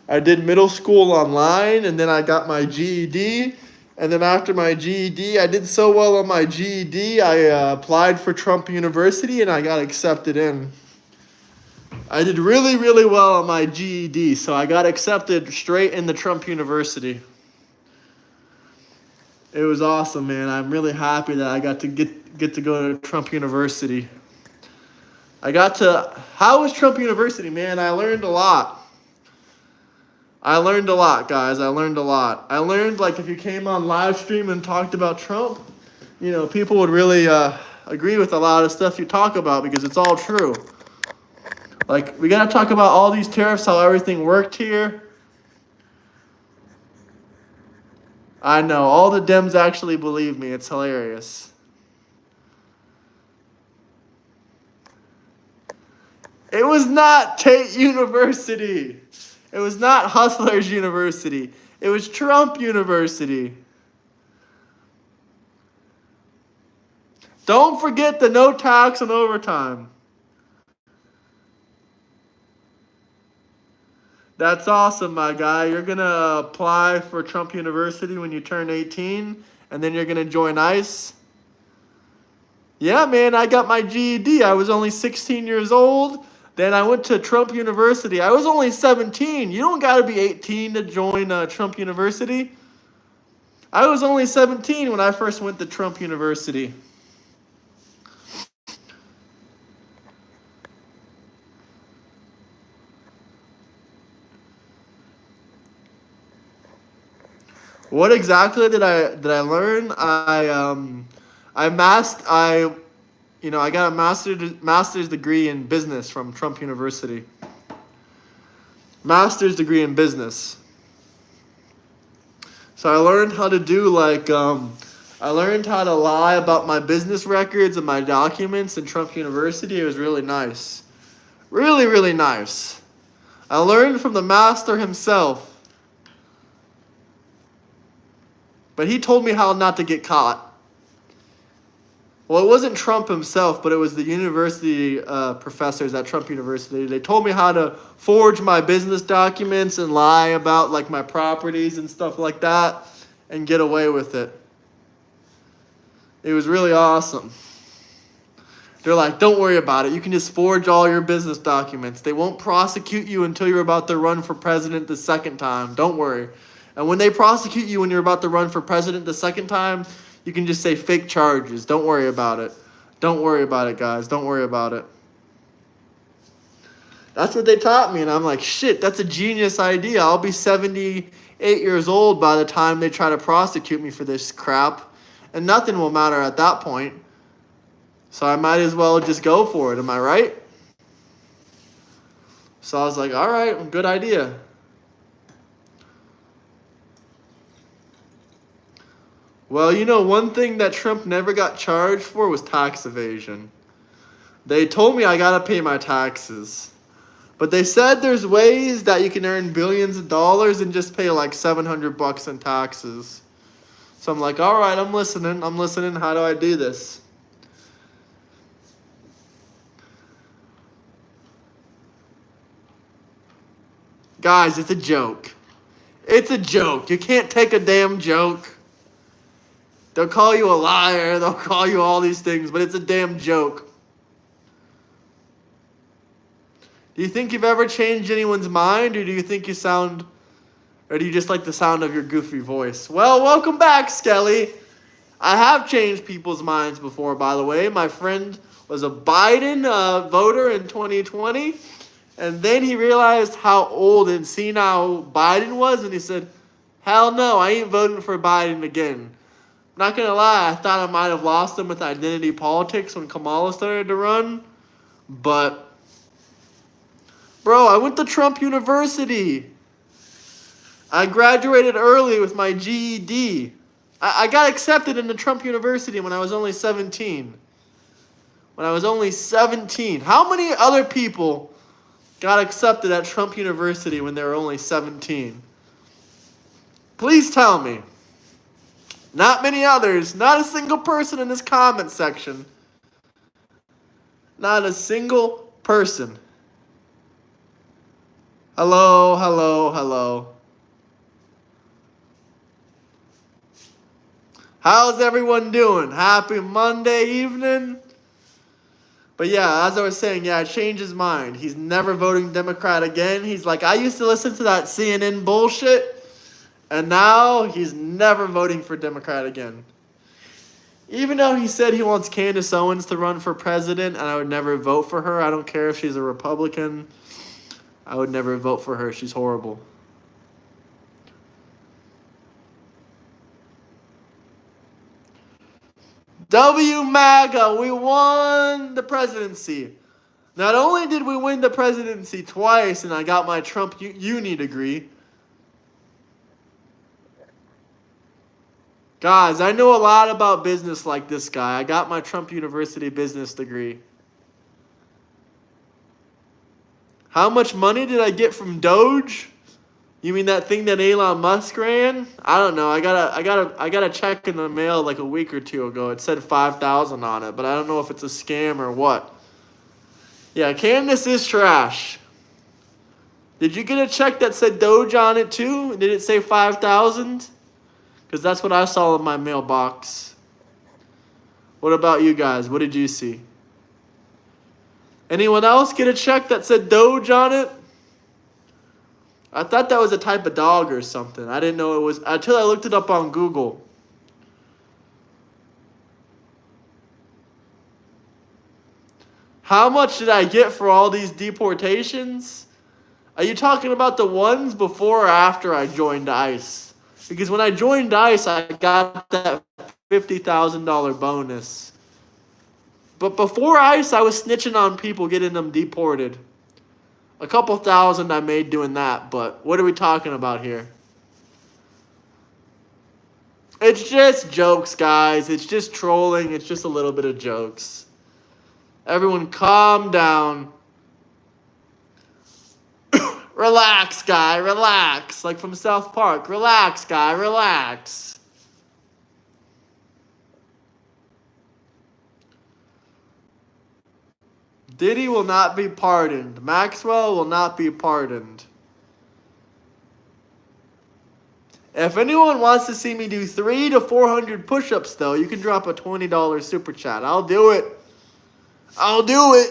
[SPEAKER 1] I did middle school online, and then I got my GED. And then after my GED, I did so well on my GED, I applied for Trump University, and I got accepted in. I did really, really well on my GED, so I got accepted straight into Trump University. It was awesome, man. I'm really happy that I got to get to go to Trump University. How was Trump University, man? I learned a lot. Guys. I learned a lot. I learned, like, if you came on live stream and talked about Trump, people would really agree with a lot of stuff you talk about because it's all true. Like, we got to talk about all these tariffs, how everything worked here. I know. All the Dems actually believe me. It's hilarious. It was not Tate University. It was not Hustlers University. It was Trump University. Don't forget the no tax and overtime. That's awesome, my guy. You're going to apply for Trump University when you turn 18, and then you're going to join ICE. Yeah, man, I got my GED. I was only 16 years old. Then I went to Trump University. I was only 17. You don't got to be 18 to join Trump University. I was only 17 when I first went to Trump University. What exactly did I learn? I got a master's degree in business from Trump University. Master's degree in business. So I learned how to do I learned how to lie about my business records and my documents in Trump University. It was really nice. Really, really nice. I learned from the master himself. But he told me how not to get caught. Well, it wasn't Trump himself, but it was the university professors at Trump University. They told me how to forge my business documents and lie about like my properties and stuff like that and get away with it. It was really awesome. They're like, don't worry about it. You can just forge all your business documents. They won't prosecute you until you're about to run for president the second time. Don't worry. And when they prosecute you when you're about to run for president the second time, you can just say fake charges. Don't worry about it. Don't worry about it, guys. Don't worry about it. That's what they taught me. And I'm like, shit, that's a genius idea. I'll be 78 years old by the time they try to prosecute me for this crap. And nothing will matter at that point. So I might as well just go for it. Am I right? So I was like, all right, good idea. Well, you know, one thing that Trump never got charged for was tax evasion. They told me I gotta pay my taxes. But they said there's ways that you can earn billions of dollars and just pay like $700 in taxes. So I'm like, all right, I'm listening. How do I do this? Guys, it's a joke. It's a joke. You can't take a damn joke. They'll call you a liar. They'll call you all these things, but it's a damn joke. Do you think you've ever changed anyone's mind, or do you think you sound, or do you just like the sound of your goofy voice? Well, welcome back, Skelly. I have changed people's minds before, by the way. My friend was a Biden voter in 2020, and then he realized how old and senile Biden was, and he said, hell no, I ain't voting for Biden again. Not gonna lie, I thought I might have lost him with identity politics when Kamala started to run, but bro, I went to Trump University. I graduated early with my GED. I got accepted into Trump University when I was only 17. When I was only 17. How many other people got accepted at Trump University when they were only 17? Please tell me. Not many others. Not a single person in this comment section. Not a single person. Hello, hello, hello. How's everyone doing? Happy Monday evening? But yeah, as I was saying, yeah, I changed his mind. He's never voting Democrat again. He's like, I used to listen to that CNN bullshit, and now he's never voting for Democrat again. Even though he said he wants Candace Owens to run for president, and I would never vote for her. I don't care if she's a Republican. I would never vote for her. She's horrible. MAGA, we won the presidency. Not only did we win the presidency twice and I got my Trump uni degree. Guys, I know a lot about business like this guy. I got my Trump University business degree. How much money did I get from Doge? You mean that thing that Elon Musk ran? I don't know. I got a check in the mail like a week or two ago. It said 5,000 on it, but I don't know if it's a scam or what. Yeah, Candace is trash. Did you get a check that said Doge on it too? Did it say 5,000? Because that's what I saw in my mailbox. What about you guys? What did you see? Anyone else get a check that said Doge on it? I thought that was a type of dog or something. I didn't know it was until I looked it up on Google. How much did I get for all these deportations? Are you talking about the ones before or after I joined ICE? Because when I joined ICE, I got that $50,000 bonus. But before ICE, I was snitching on people, getting them deported. A couple thousand I made doing that, but what are we talking about here? It's just jokes, guys. It's just trolling. It's just a little bit of jokes. Everyone calm down. Relax, guy. Relax. Like from South Park. Relax, guy. Relax. Diddy will not be pardoned. Maxwell will not be pardoned. If anyone wants to see me do 300 to 400 push-ups, though, you can drop a $20 super chat. I'll do it. I'll do it.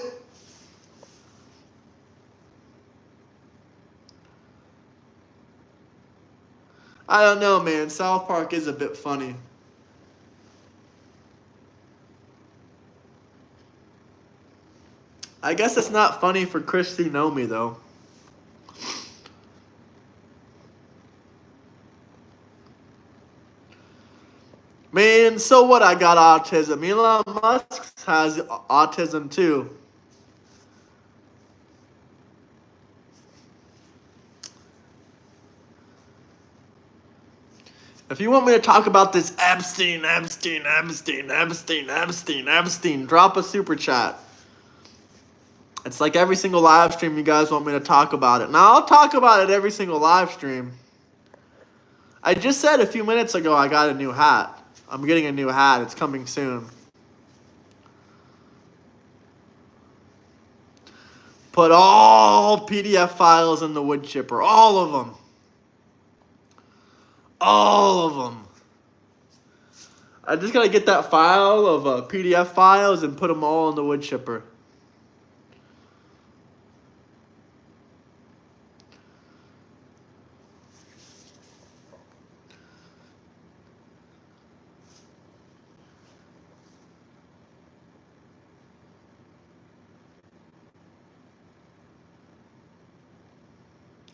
[SPEAKER 1] I don't know, man. South Park is a bit funny. I guess it's not funny for Christy Nomi, though. Man, so what? I got autism. Elon Musk has autism, too. If you want me to talk about this Epstein, drop a super chat. It's like every single live stream you guys want me to talk about it. Now, I'll talk about it every single live stream. I just said a few minutes ago I got a new hat. I'm getting a new hat. It's coming soon. Put all PDF files in the wood chipper. All of them. All of them. I just gotta get that file of PDF files and put them all in the wood chipper.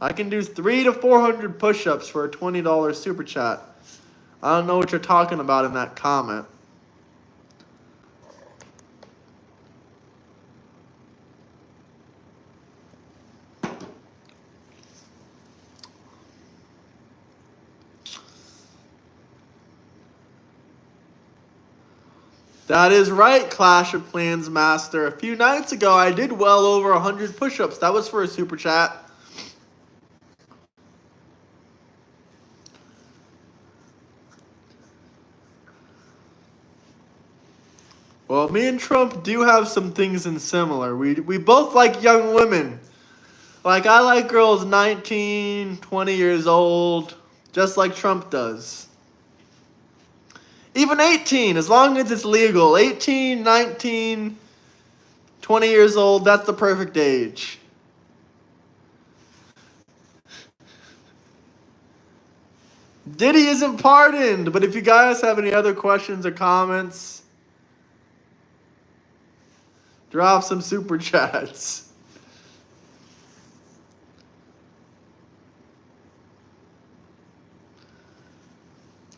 [SPEAKER 1] I can do 300 to 400 push-ups for a $20 super chat. I don't know what you're talking about in that comment. That is right, Clash of Clans Master. A few nights ago, I did well over 100 push-ups. That was for a super chat. Well, me and Trump do have some things in similar. We both like young women. Like, I like girls 19, 20 years old, just like Trump does. Even 18, as long as it's legal. 18, 19, 20 years old, that's the perfect age. Diddy isn't pardoned, but if you guys have any other questions or comments, drop some super chats.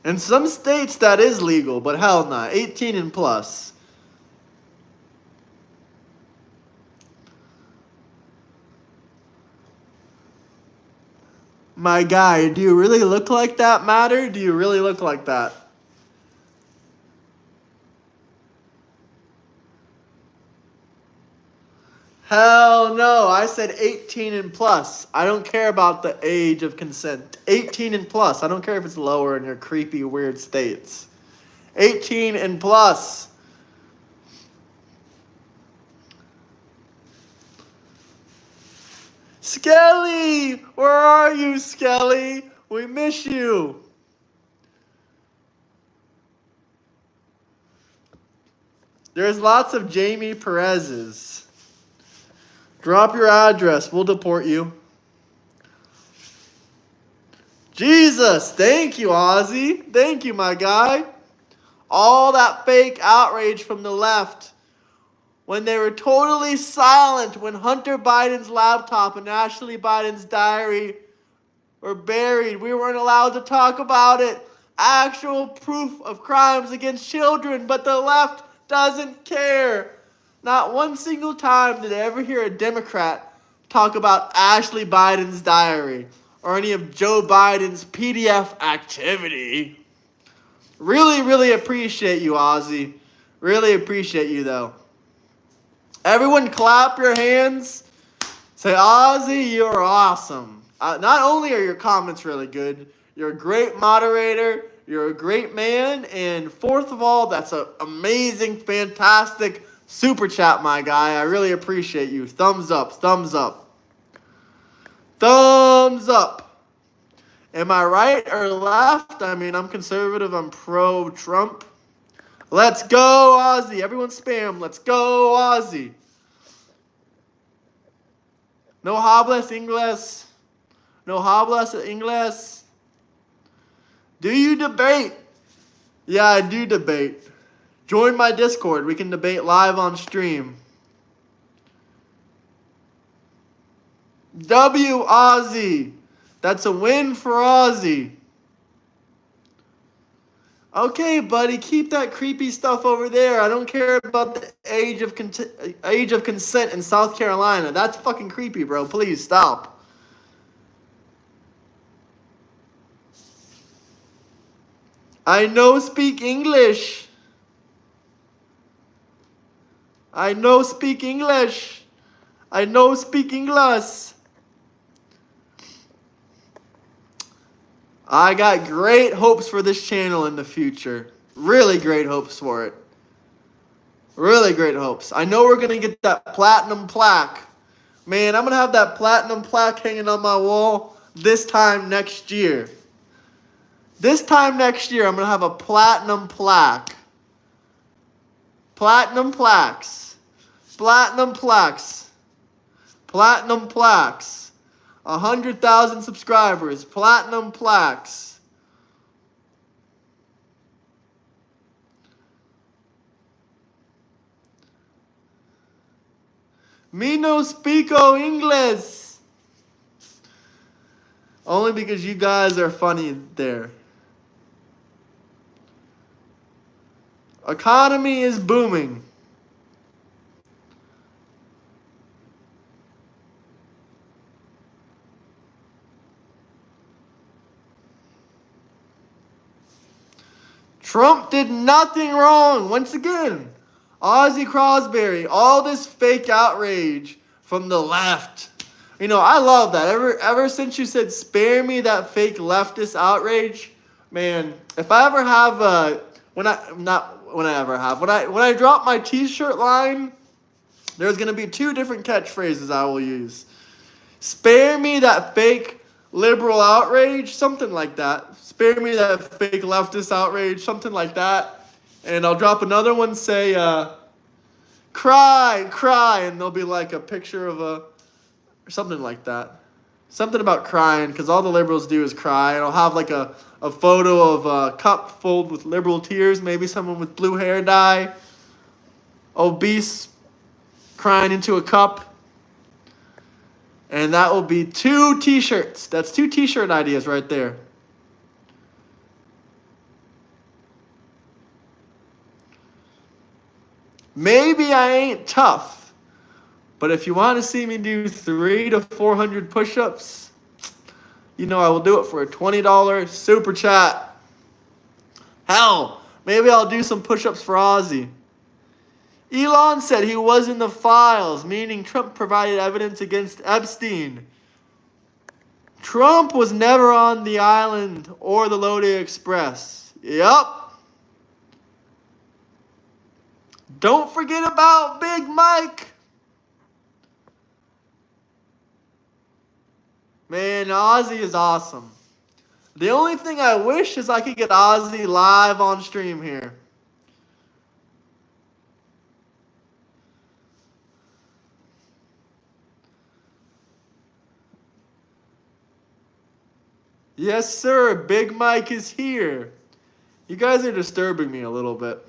[SPEAKER 1] In some states that is legal, but hell nah, 18 and plus. My guy, do you really look like that, Matter? Do you really look like that? Hell no, I said 18 and plus. I don't care about the age of consent. 18 and plus. I don't care if it's lower in your creepy, weird states. 18 and plus. Skelly! Where are you, Skelly? We miss you. There's lots of Jamie Perez's. Drop your address. We'll deport you. Jesus. Thank you, Ozzy. Thank you, my guy. All that fake outrage from the left when they were totally silent when Hunter Biden's laptop and Ashley Biden's diary were buried. We weren't allowed to talk about it. Actual proof of crimes against children, but the left doesn't care. Not one single time did I ever hear a Democrat talk about Ashley Biden's diary or any of Joe Biden's PDF activity. Really, really appreciate you, Ozzy. Really appreciate you, though. Everyone clap your hands. Say, Ozzy, you're awesome. Not only are your comments really good, you're a great moderator, you're a great man, and fourth of all, that's an amazing, fantastic Super chat, my guy. I really appreciate you. Thumbs up, thumbs up. Thumbs up. Am I right or left? I mean, I'm conservative. I'm pro-Trump. Let's go, Ozzy. Everyone spam. Let's go, Ozzy. No hablas inglés. No hablas inglés. Do you debate? Yeah, I do debate. Join my Discord. We can debate live on stream. W Ozzy. That's a win for Ozzy. Okay, buddy, keep that creepy stuff over there. I don't care about the age of consent in South Carolina. That's fucking creepy, bro. Please stop. I know speak English. I know speak English. I know speak English. I got great hopes for this channel in the future. Really great hopes for it. Really great hopes. I know we're going to get that platinum plaque. Man, I'm going to have that platinum plaque hanging on my wall this time next year. This time next year, I'm going to have a platinum plaque. Platinum plaques. Platinum plaques. Platinum plaques. 100,000 subscribers. Platinum plaques. Me no speako English. Only because you guys are funny there. Economy is booming. Trump did nothing wrong. Once again, Ozzy Crosby, all this fake outrage from the left. You know, I love that. Ever since you said spare me that fake leftist outrage, man, if I ever have when I drop my t-shirt line, there's going to be 2 different catchphrases I will use. Spare me that fake liberal outrage, something like that. Spare me that fake leftist outrage, something like that. And I'll drop another one, say, cry, cry, and there'll be like a picture of or something like that. Something about crying, because all the liberals do is cry. And I'll have like a photo of a cup filled with liberal tears, maybe someone with blue hair dye, obese, crying into a cup. And that will be 2 t-shirts. That's 2 t-shirt ideas right there. Maybe I ain't tough, but if you want to see me do 300 to 400 push-ups, you know I will do it for a $20 super chat. Hell, maybe I'll do some push-ups for Ozzy. Elon said he was in the files, meaning Trump provided evidence against Epstein. Trump was never on the island or the Lodi Express. Yup. Don't forget about Big Mike. Man, Ozzy is awesome. The only thing I wish is I could get Ozzy live on stream here. Yes, sir. Big Mike is here. You guys are disturbing me a little bit.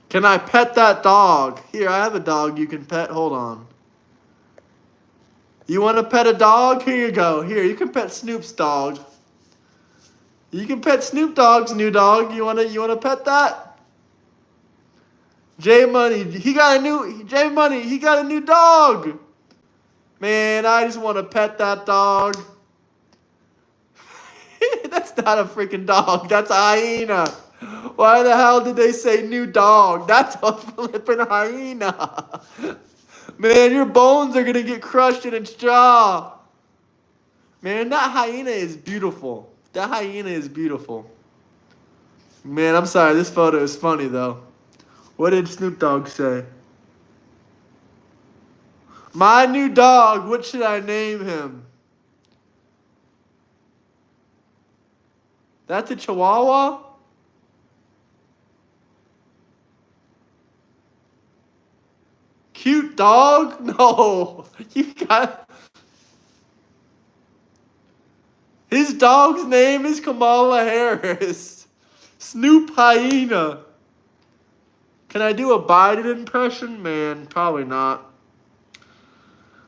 [SPEAKER 1] Can I pet that dog? Here, I have a dog you can pet. Hold on. You want to pet a dog? Here you go. Here, you can pet Snoop's dog. You can pet Snoop Dogg's new dog. You wanna pet that? J Money, he got a new dog. Man, I just want to pet that dog. That's not a freaking dog. That's a hyena. Why the hell did they say new dog? That's a flippin' hyena. Man, your bones are going to get crushed in its jaw. Man, that hyena is beautiful. That hyena is beautiful. Man, I'm sorry. This photo is funny, though. What did Snoop Dogg say? My new dog, what should I name him? That's a Chihuahua? Cute dog? No. You got... His dog's name is Kamala Harris. Snoop Hyena. Can I do a Biden impression? Man, probably not.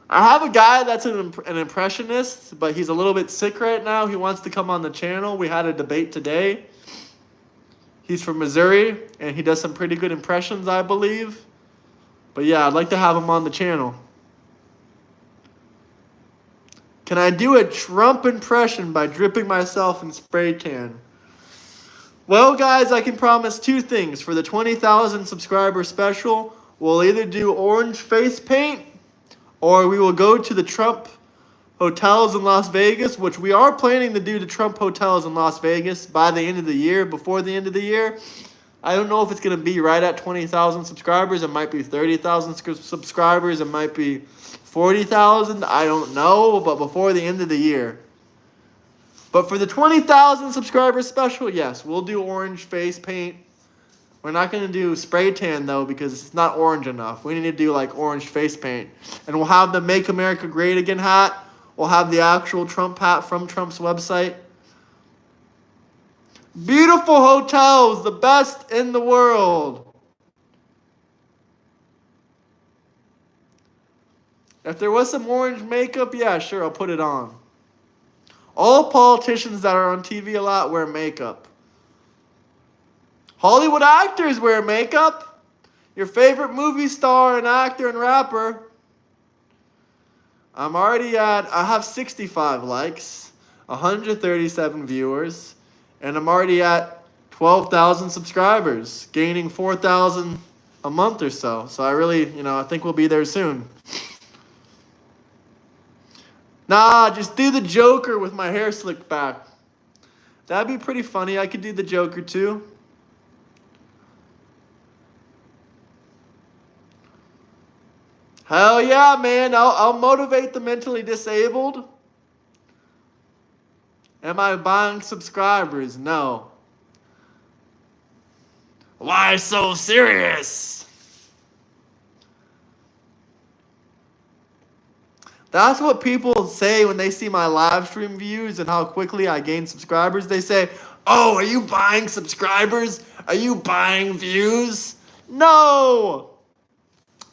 [SPEAKER 1] I have a guy that's an impressionist, but he's a little bit sick right now. He wants to come on the channel. We had a debate today. He's from Missouri, and he does some pretty good impressions, I believe. But yeah, I'd like to have him on the channel. Can I do a Trump impression by dripping myself in spray tan? Well, guys, I can promise two things. For the 20,000 subscriber special, we'll either do orange face paint, or we will go to the Trump hotels in Las Vegas, which we are planning to do the Trump hotels in Las Vegas by the end of the year, before the end of the year. I don't know if it's going to be right at 20,000 subscribers. It might be 30,000 subscribers. It might be 40,000. I don't know, but before the end of the year. But for the 20,000 subscriber special, yes, we'll do orange face paint. We're not going to do spray tan, though, because it's not orange enough. We need to do, like, orange face paint. And we'll have the Make America Great Again hat. We'll have the actual Trump hat from Trump's website. Beautiful hotels, the best in the world. If there was some orange makeup, yeah, sure, I'll put it on. All politicians that are on TV a lot wear makeup. Hollywood actors wear makeup. Your favorite movie star and actor and rapper. I have 65 likes, 137 viewers, and I'm already at 12,000 subscribers, gaining 4,000 a month or so. So I think we'll be there soon. Nah, just do the Joker with my hair slicked back. That'd be pretty funny. I could do the Joker too. Hell yeah, man. I'll motivate the mentally disabled. Am I buying subscribers? No. Why so serious? That's what people say when they see my live stream views and how quickly I gain subscribers. They say, oh, are you buying subscribers? Are you buying views? No!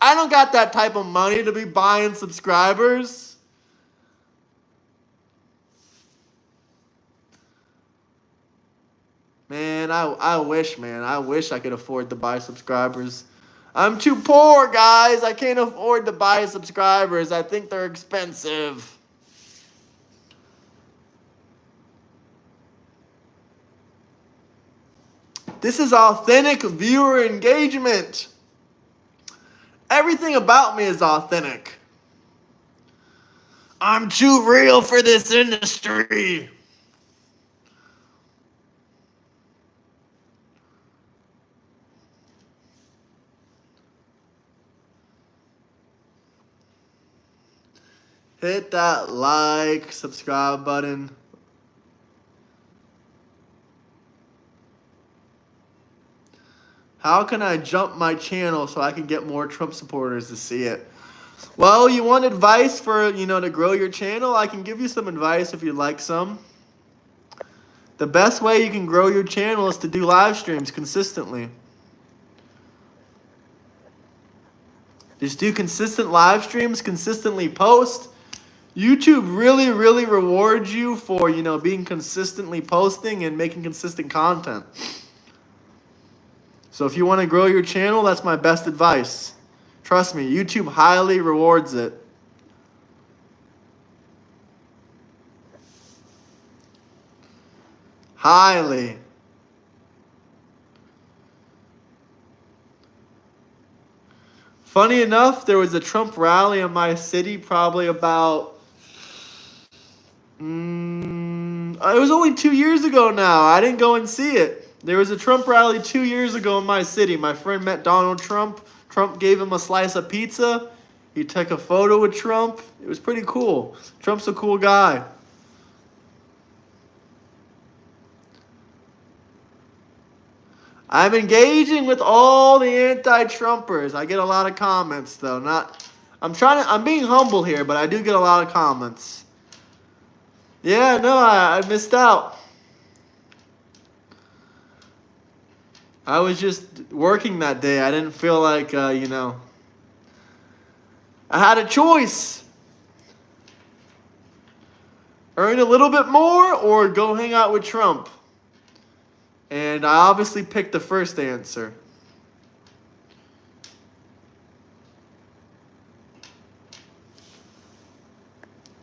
[SPEAKER 1] I don't got that type of money to be buying subscribers. Man, I wish I could afford to buy subscribers. I'm too poor, guys. I can't afford to buy subscribers. I think they're expensive. This is authentic viewer engagement. Everything about me is authentic. I'm too real for this industry. Hit that like, subscribe button. How can I jump my channel so I can get more Trump supporters to see it? Well, you want advice for, to grow your channel? I can give you some advice if you'd like some. The best way you can grow your channel is to do live streams consistently. Just do consistent live streams, consistently post. YouTube really, really rewards you for, being consistently posting and making consistent content. So if you want to grow your channel, that's my best advice. Trust me, YouTube highly rewards it. Highly. Funny enough, there was a Trump rally in my city probably about... it was only 2 years ago now. I didn't go and see it. There was a Trump rally 2 years ago in my city. My friend met Donald Trump. Trump gave him a slice of pizza. He took a photo with Trump. It was pretty cool. Trump's a cool guy. I'm engaging with all the anti-Trumpers. I get a lot of comments though. I'm being humble here, but I do get a lot of comments. Yeah, no, I missed out. I was just working that day. I didn't feel like, I had a choice. Earn a little bit more or go hang out with Trump. And I obviously picked the first answer.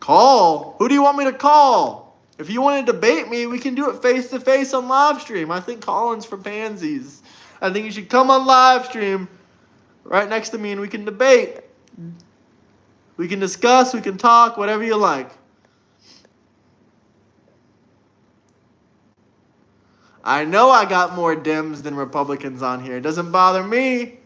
[SPEAKER 1] Call? Who do you want me to call? If you want to debate me, we can do it face to face on live stream. I think Colin's for pansies. I think you should come on live stream right next to me and we can debate. We can discuss, we can talk, whatever you like. I know I got more Dems than Republicans on here. It doesn't bother me.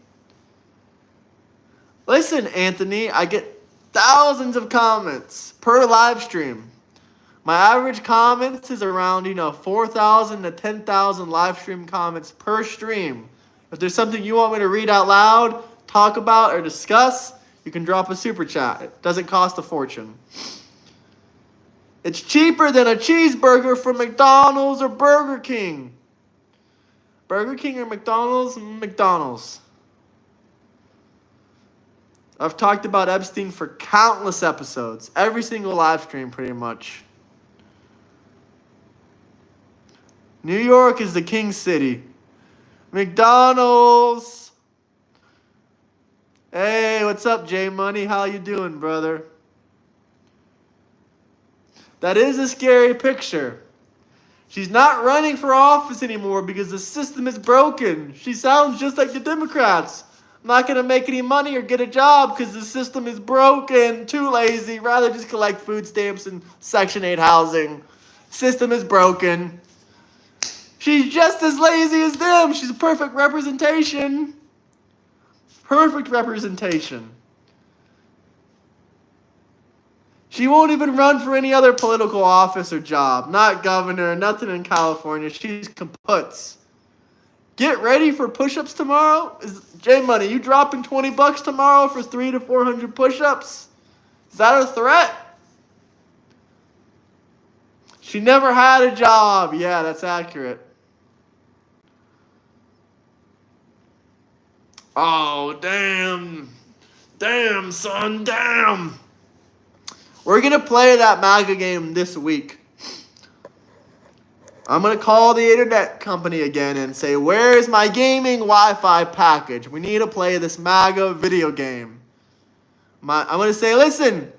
[SPEAKER 1] Listen, Anthony, I get thousands of comments per live stream. My average comments is around, 4,000 to 10,000 live stream comments per stream. If there's something you want me to read out loud, talk about, or discuss, you can drop a super chat. It doesn't cost a fortune. It's cheaper than a cheeseburger from McDonald's or Burger King. Burger King or McDonald's? McDonald's. I've talked about Epstein for countless episodes. Every single live stream, pretty much. New York is the king city. McDonald's. Hey, what's up, J Money? How you doing, brother? That is a scary picture. She's not running for office anymore because the system is broken. She sounds just like the Democrats. I'm not going to make any money or get a job because the system is broken. Too lazy. Rather just collect food stamps and Section 8 housing. System is broken. She's just as lazy as them. She's a perfect representation. Perfect representation. She won't even run for any other political office or job. Not governor, nothing in California. She's kaputs. Get ready for push-ups tomorrow? J Money, you dropping $20 tomorrow for 300 to 400 push-ups? Is that a threat? She never had a job. Yeah, that's accurate. Oh, damn. Damn, son, damn. We're going to play that MAGA game this week. I'm going to call the internet company again and say, where's my gaming Wi-Fi package? We need to play this MAGA video game. I'm going to say, listen,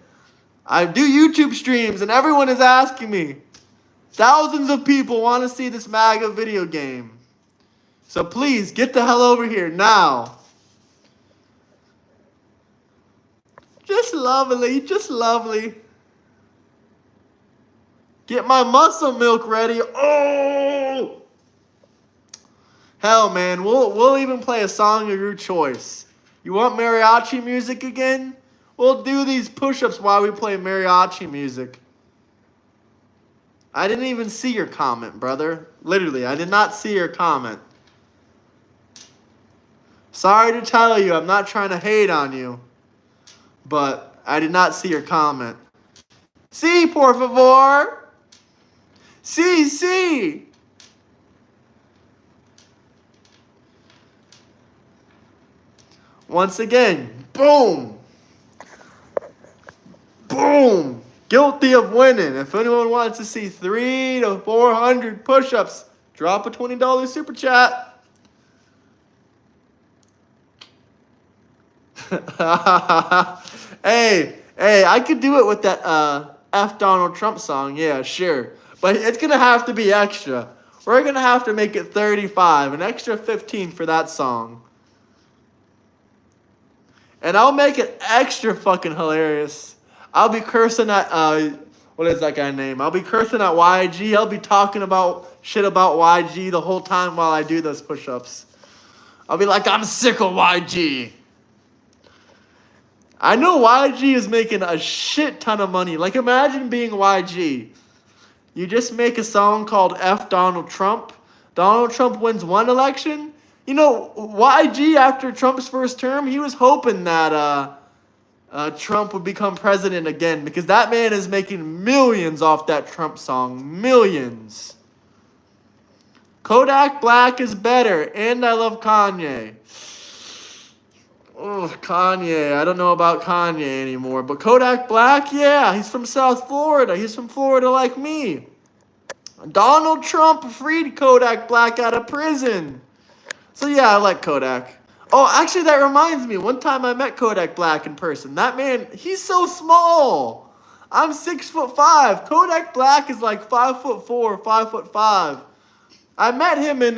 [SPEAKER 1] I do YouTube streams and everyone is asking me. Thousands of people want to see this MAGA video game. So please, get the hell over here now. Just lovely, just lovely. Get my muscle milk ready. Oh! Hell, man, we'll even play a song of your choice. You want mariachi music again? We'll do these push-ups while we play mariachi music. I didn't even see your comment, brother. Literally, I did not see your comment. Sorry to tell you, I'm not trying to hate on you. But I did not see your comment. Sí, por favor. Sí, sí. Once again, boom. Boom. Guilty of winning. If anyone wants to see 300 to 400 push-ups, drop a $20 super chat. Hey, I could do it with that F Donald Trump song, yeah, sure. But it's going to have to be extra. We're going to have to make it 35, an extra 15 for that song. And I'll make it extra fucking hilarious. I'll be cursing at, what is that guy's name? I'll be cursing at YG. I'll be talking about shit about YG the whole time while I do those push-ups. I'll be like, I'm sick of YG. I know YG is making a shit ton of money. Like, imagine being YG. You just make a song called F Donald Trump. Donald Trump wins one election. You know, YG, after Trump's first term, he was hoping that Trump would become president again, because that man is making millions off that Trump song. Millions. Kodak Black is better, and I love Kanye. Oh, Kanye. I don't know about Kanye anymore, but Kodak Black, yeah, he's from South Florida. He's from Florida like me. Donald Trump freed Kodak Black out of prison. So yeah, I like Kodak. Oh, actually, that reminds me. One time I met Kodak Black in person. That man, he's so small. I'm 6'5". Kodak Black is like 5'4", 5'5". I met him in,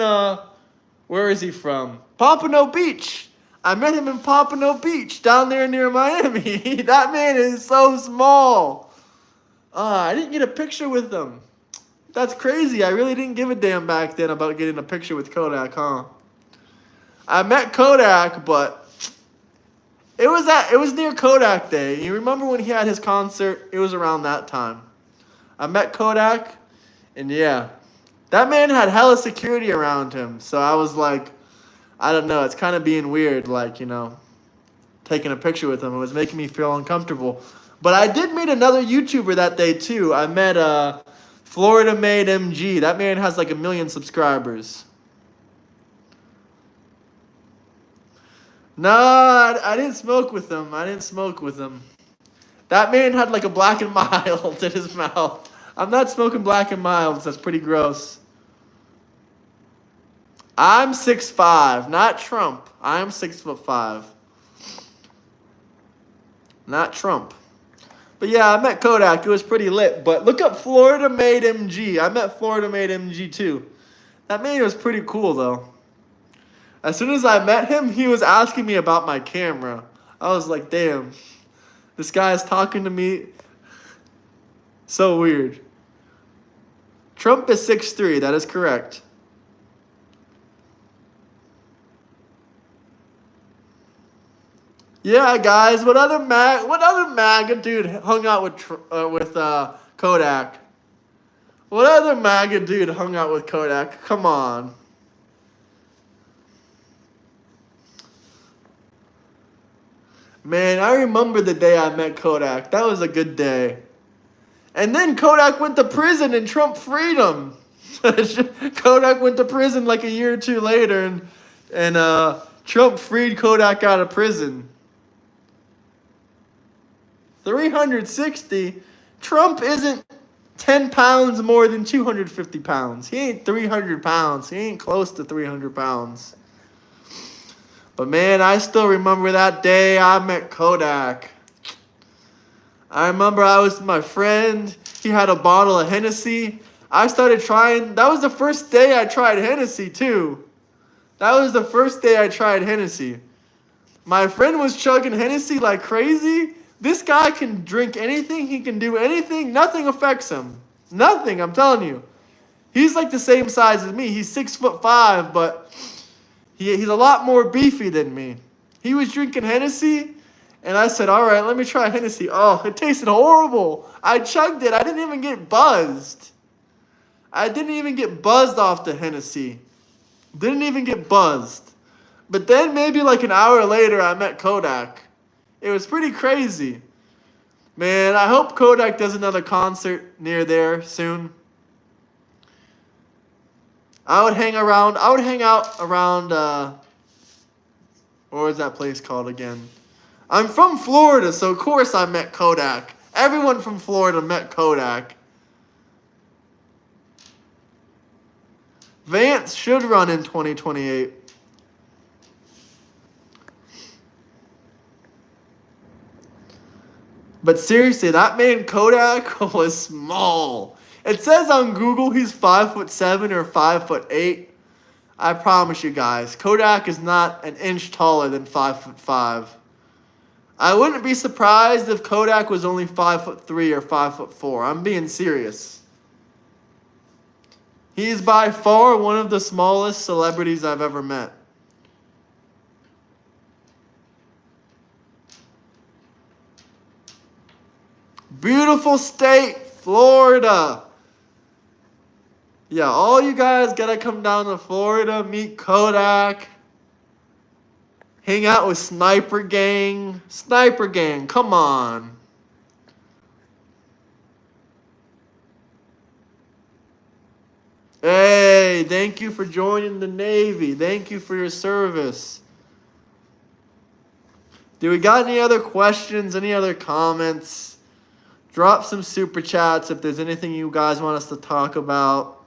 [SPEAKER 1] where is he from? Pompano Beach. I met him in Pompano Beach, down there near Miami. That man is so small. I didn't get a picture with him. That's crazy. I really didn't give a damn back then about getting a picture with Kodak, huh? I met Kodak, but it was near Kodak Day. You remember when he had his concert? It was around that time. I met Kodak, and yeah, that man had hella security around him. So I was like, I don't know, it's kind of being weird, like, you know, taking a picture with him. It was making me feel uncomfortable. But I did meet another YouTuber that day too. I met Florida Made MG. That man has like 1 million subscribers. No, I didn't smoke with him. That man had like a Black and Mild in his mouth. I'm not smoking Black and Milds. That's pretty gross. I'm 6'5", not Trump. I'm 6'5". Not Trump. But yeah, I met Kodak. It was pretty lit. But look up Florida Made MG. I met Florida Made MG too. That man was pretty cool though. As soon as I met him, he was asking me about my camera. I was like, damn, this guy is talking to me. So weird. Trump is 6'3". That is correct. Yeah, guys. What other MAGA dude hung out with Kodak? What other MAGA dude hung out with Kodak? Come on. Man, I remember the day I met Kodak. That was a good day. And then Kodak went to prison and Trump freed him. Kodak went to prison like a year or two later, and Trump freed Kodak out of prison. 360? Trump isn't 10 pounds more than 250 pounds. He ain't 300 pounds. He ain't close to 300 pounds. But man, I still remember that day I met Kodak. I remember I was with my friend. He had a bottle of Hennessy. I started trying. That was the first day I tried Hennessy too. That was the first day I tried Hennessy. My friend was chugging Hennessy like crazy. This guy can drink anything. He can do anything. Nothing affects him. Nothing, I'm telling you. He's like the same size as me. He's 6'5", but he's a lot more beefy than me. He was drinking Hennessy, and I said, all right, let me try Hennessy. Oh, it tasted horrible. I chugged it. I didn't even get buzzed. I didn't even get buzzed off the Hennessy. Didn't even get buzzed. But then maybe like an hour later, I met Kodak. It was pretty crazy. Man, I hope Kodak does another concert near there soon. I would hang out around, what was that place called again? I'm from Florida, so of course I met Kodak. Everyone from Florida met Kodak. Vance should run in 2028. But seriously, that man Kodak was small. It says on Google he's 5'7" or 5'8". I promise you guys, Kodak is not an inch taller than 5'5". I wouldn't be surprised if Kodak was only 5'3" or 5'4". I'm being serious. He's by far one of the smallest celebrities I've ever met. Beautiful state, Florida. Yeah, all you guys gotta come down to Florida, meet Kodak, hang out with Sniper Gang. Sniper Gang, come on. Hey, thank you for joining the Navy. Thank you for your service. Do we got any other questions, any other comments? Drop some super chats if there's anything you guys want us to talk about.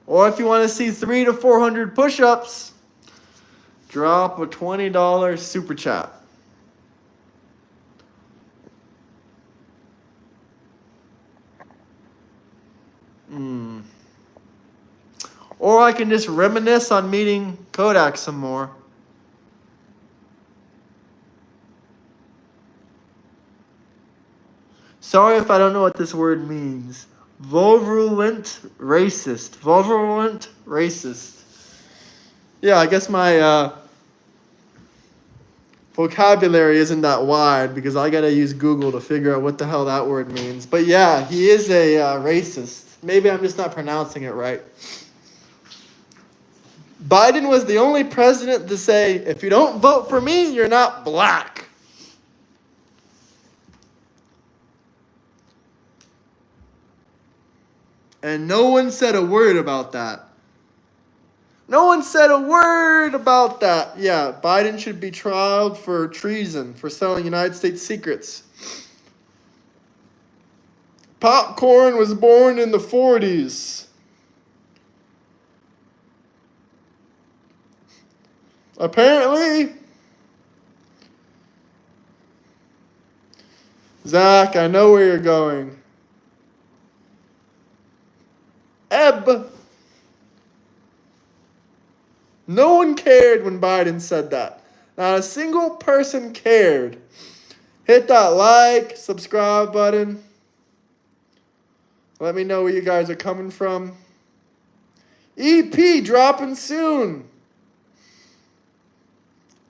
[SPEAKER 1] Or if you want to see 300 to 400 push-ups, drop a $20 super chat. Or I can just reminisce on meeting Kodak some more. Sorry if I don't know what this word means. Virulent racist. Virulent racist. Yeah, I guess my vocabulary isn't that wide because I gotta use Google to figure out what the hell that word means. But yeah, he is a racist. Maybe I'm just not pronouncing it right. Biden was the only president to say, if you don't vote for me, you're not black. And no one said a word about that. No one said a word about that. Yeah, Biden should be tried for treason, for selling United States secrets. Popcorn was born in the 40s. Apparently. Zach, I know where you're going. Ebb. No one cared when Biden said that. Not a single person cared. Hit that like, subscribe button. Let me know where you guys are coming from. EP dropping soon.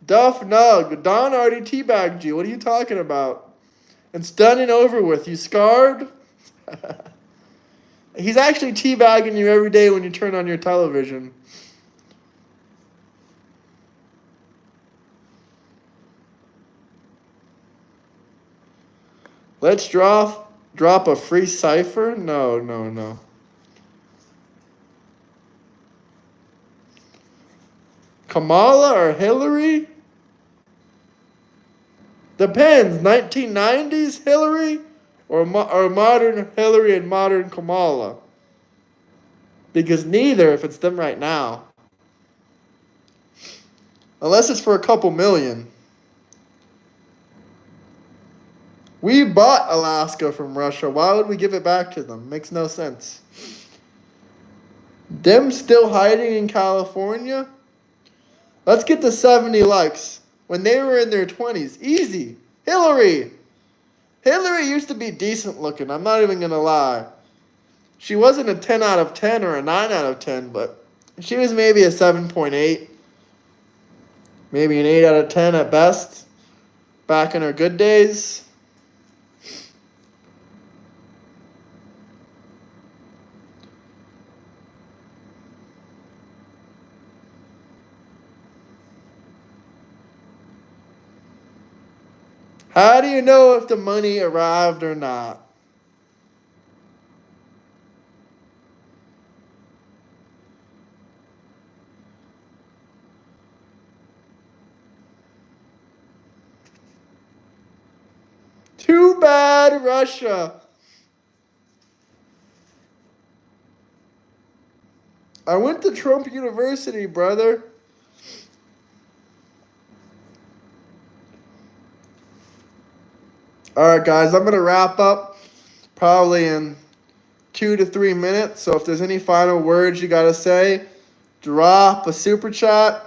[SPEAKER 1] Duff Nug. Don already teabagged you. What are you talking about? It's done and over with. You scarred? He's actually teabagging you every day when you turn on your television. Let's drop a free cipher? No. Kamala or Hillary? Depends. 1990s Hillary or modern Hillary and modern Kamala? Because neither if it's them right now. Unless it's for a couple million. We bought Alaska from Russia. Why would we give it back to them? Makes no sense. Them still hiding in California? Let's get to 70 likes. When they were in their 20s. Easy. Hillary. Hillary used to be decent looking. I'm not even going to lie. She wasn't a 10 out of 10 or a 9 out of 10, but she was maybe a 7.8. Maybe an 8 out of 10 at best. Back in her good days. How do you know if the money arrived or not? Too bad, Russia. I went to Trump University, brother. Alright, guys, I'm going to wrap up probably in 2 to 3 minutes. So if there's any final words you got to say, drop a super chat.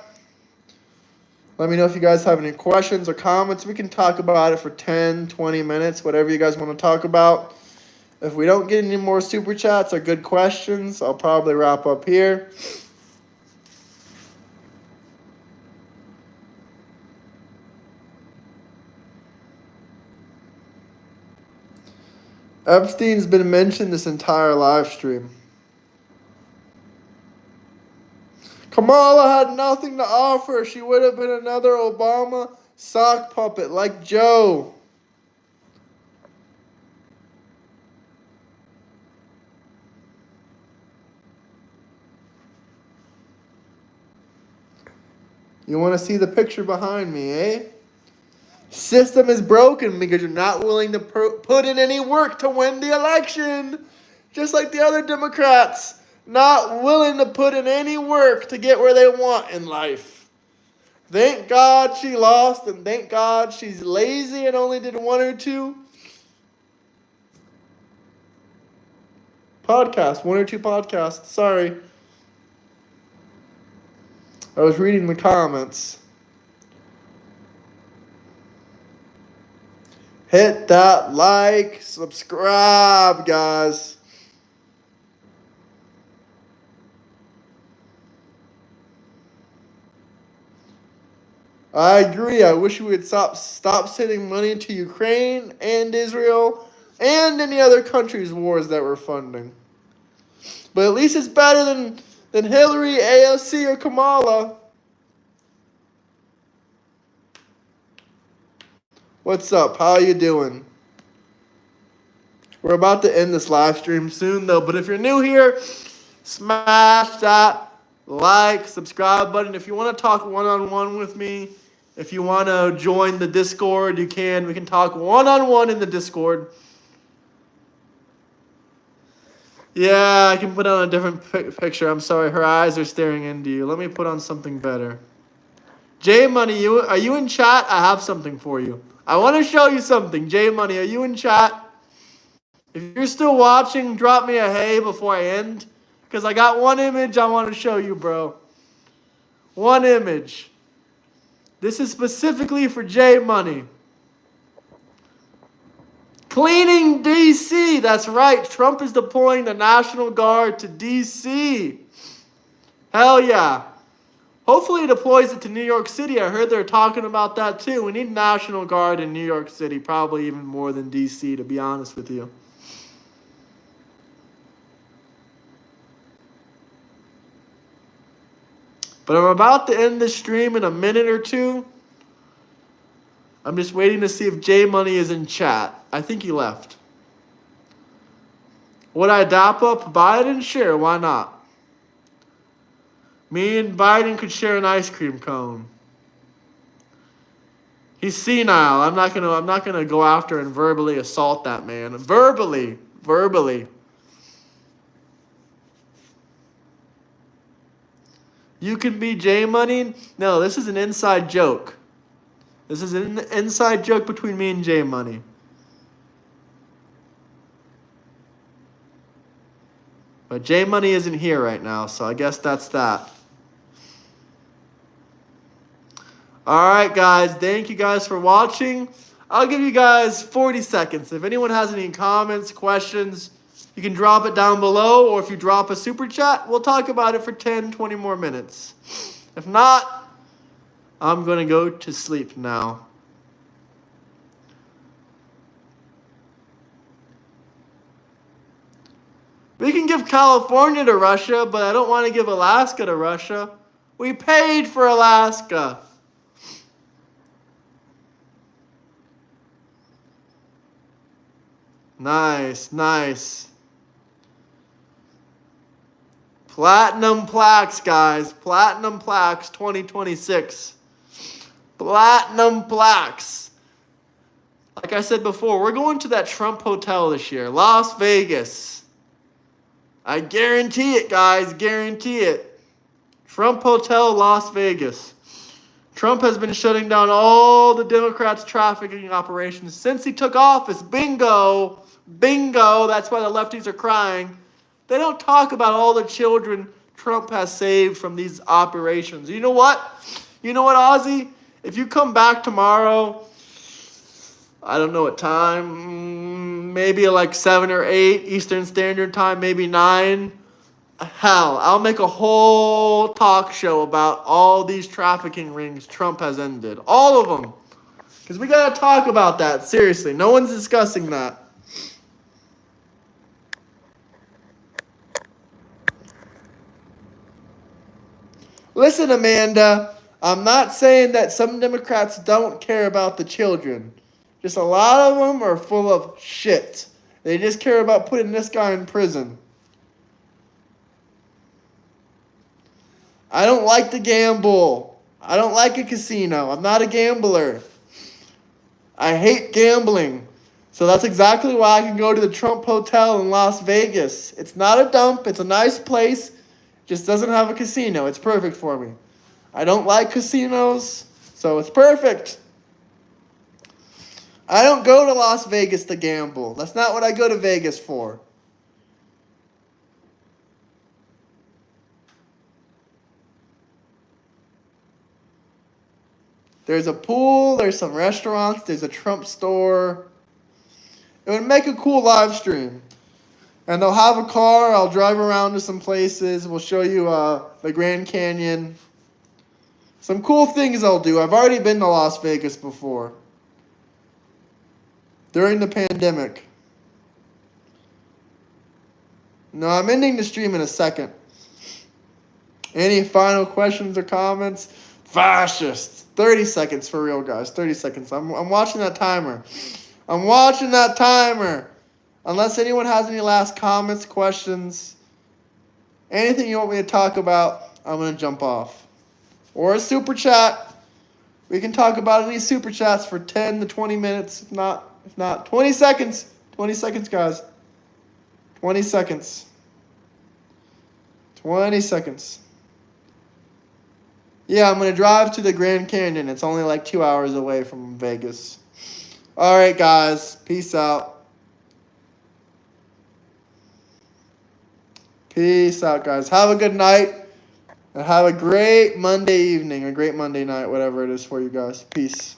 [SPEAKER 1] Let me know if you guys have any questions or comments. We can talk about it for 10, 20 minutes, whatever you guys want to talk about. If we don't get any more super chats or good questions, I'll probably wrap up here. Epstein's been mentioned this entire live stream. Kamala had nothing to offer. She would have been another Obama sock puppet like Joe. You want to see the picture behind me, eh? System is broken because you're not willing to put in any work to win the election. Just like the other Democrats, not willing to put in any work to get where they want in life. Thank God she lost, and thank God she's lazy and only did one or two podcasts. One or two podcasts. Sorry. I was reading the comments. Hit that like, subscribe, guys. I agree. I wish we would stop sending money to Ukraine and Israel and any other countries' wars that we're funding. But at least it's better than Hillary, AOC, or Kamala. What's up? How are you doing? We're about to end this live stream soon, though. But if you're new here, smash that like, subscribe button. If you want to talk one-on-one with me, if you want to join the Discord, you can. We can talk one-on-one in the Discord. Yeah, I can put on a different picture. I'm sorry, her eyes are staring into you. Let me put on something better. J Money, are you in chat? I have something for you. I want to show you something. J Money, are you in chat? If you're still watching, drop me a hey before I end. Because I got one image I want to show you, bro. One image. This is specifically for J Money. Cleaning D.C. That's right. Trump is deploying the National Guard to D.C. Hell yeah. Hopefully he deploys it to New York City. I heard they're talking about that too. We need National Guard in New York City. Probably even more than D.C., to be honest with you. But I'm about to end this stream in a minute or two. I'm just waiting to see if J Money is in chat. I think he left. Would I dap up Biden? Sure, why not? Me and Biden could share an ice cream cone. He's senile. I'm not gonna go after and verbally assault that man. Verbally. You can be J Money? No, this is an inside joke. This is an inside joke between me and J Money. But J Money isn't here right now, so I guess that's that. Alright, guys. Thank you guys for watching. I'll give you guys 40 seconds. If anyone has any comments, questions, you can drop it down below. Or if you drop a super chat, we'll talk about it for 10, 20 more minutes. If not, I'm going to go to sleep now. We can give California to Russia, but I don't want to give Alaska to Russia. We paid for Alaska. Nice. Platinum plaques, guys. Platinum plaques 2026. Platinum plaques. Like I said before, we're going to that Trump hotel this year. Las Vegas. I guarantee it, guys. Guarantee it. Trump Hotel, Las Vegas. Trump has been shutting down all the Democrats' trafficking operations since he took office. Bingo. That's why the lefties are crying. They don't talk about all the children Trump has saved from these operations. You know what, Ozzy? If you come back tomorrow, I don't know what time, maybe like 7 or 8 Eastern Standard Time, maybe 9. Hell, I'll make a whole talk show about all these trafficking rings Trump has ended. All of them. Because we got to talk about that. Seriously. No one's discussing that. Listen, Amanda. I'm not saying that some Democrats don't care about the children. Just a lot of them are full of shit. They just care about putting this guy in prison. I don't like to gamble. I don't like a casino. I'm not a gambler. I hate gambling. So that's exactly why I can go to the Trump Hotel in Las Vegas. It's not a dump. It's a nice place. Just doesn't have a casino. It's perfect for me. I don't like casinos, so it's perfect. I don't go to Las Vegas to gamble. That's not what I go to Vegas for. There's a pool, there's some restaurants, there's a Trump store. It would make a cool live stream. And they'll have a car, I'll drive around to some places, we'll show you the Grand Canyon. Some cool things I'll do. I've already been to Las Vegas before. During the pandemic. No, I'm ending the stream in a second. Any final questions or comments? Fascists. 30 seconds for real, guys. 30 seconds. I'm watching that timer. I'm watching that timer. Unless anyone has any last comments, questions, anything you want me to talk about, I'm going to jump off. Or a super chat. We can talk about any super chats for 10 to 20 minutes. If not, 20 seconds. 20 seconds, guys. 20 seconds. 20 seconds. Yeah, I'm going to drive to the Grand Canyon. It's only like 2 hours away from Vegas. All right, guys. Peace out. Peace out, guys. Have a good night. And have a great Monday evening, a great Monday night, whatever it is for you guys. Peace.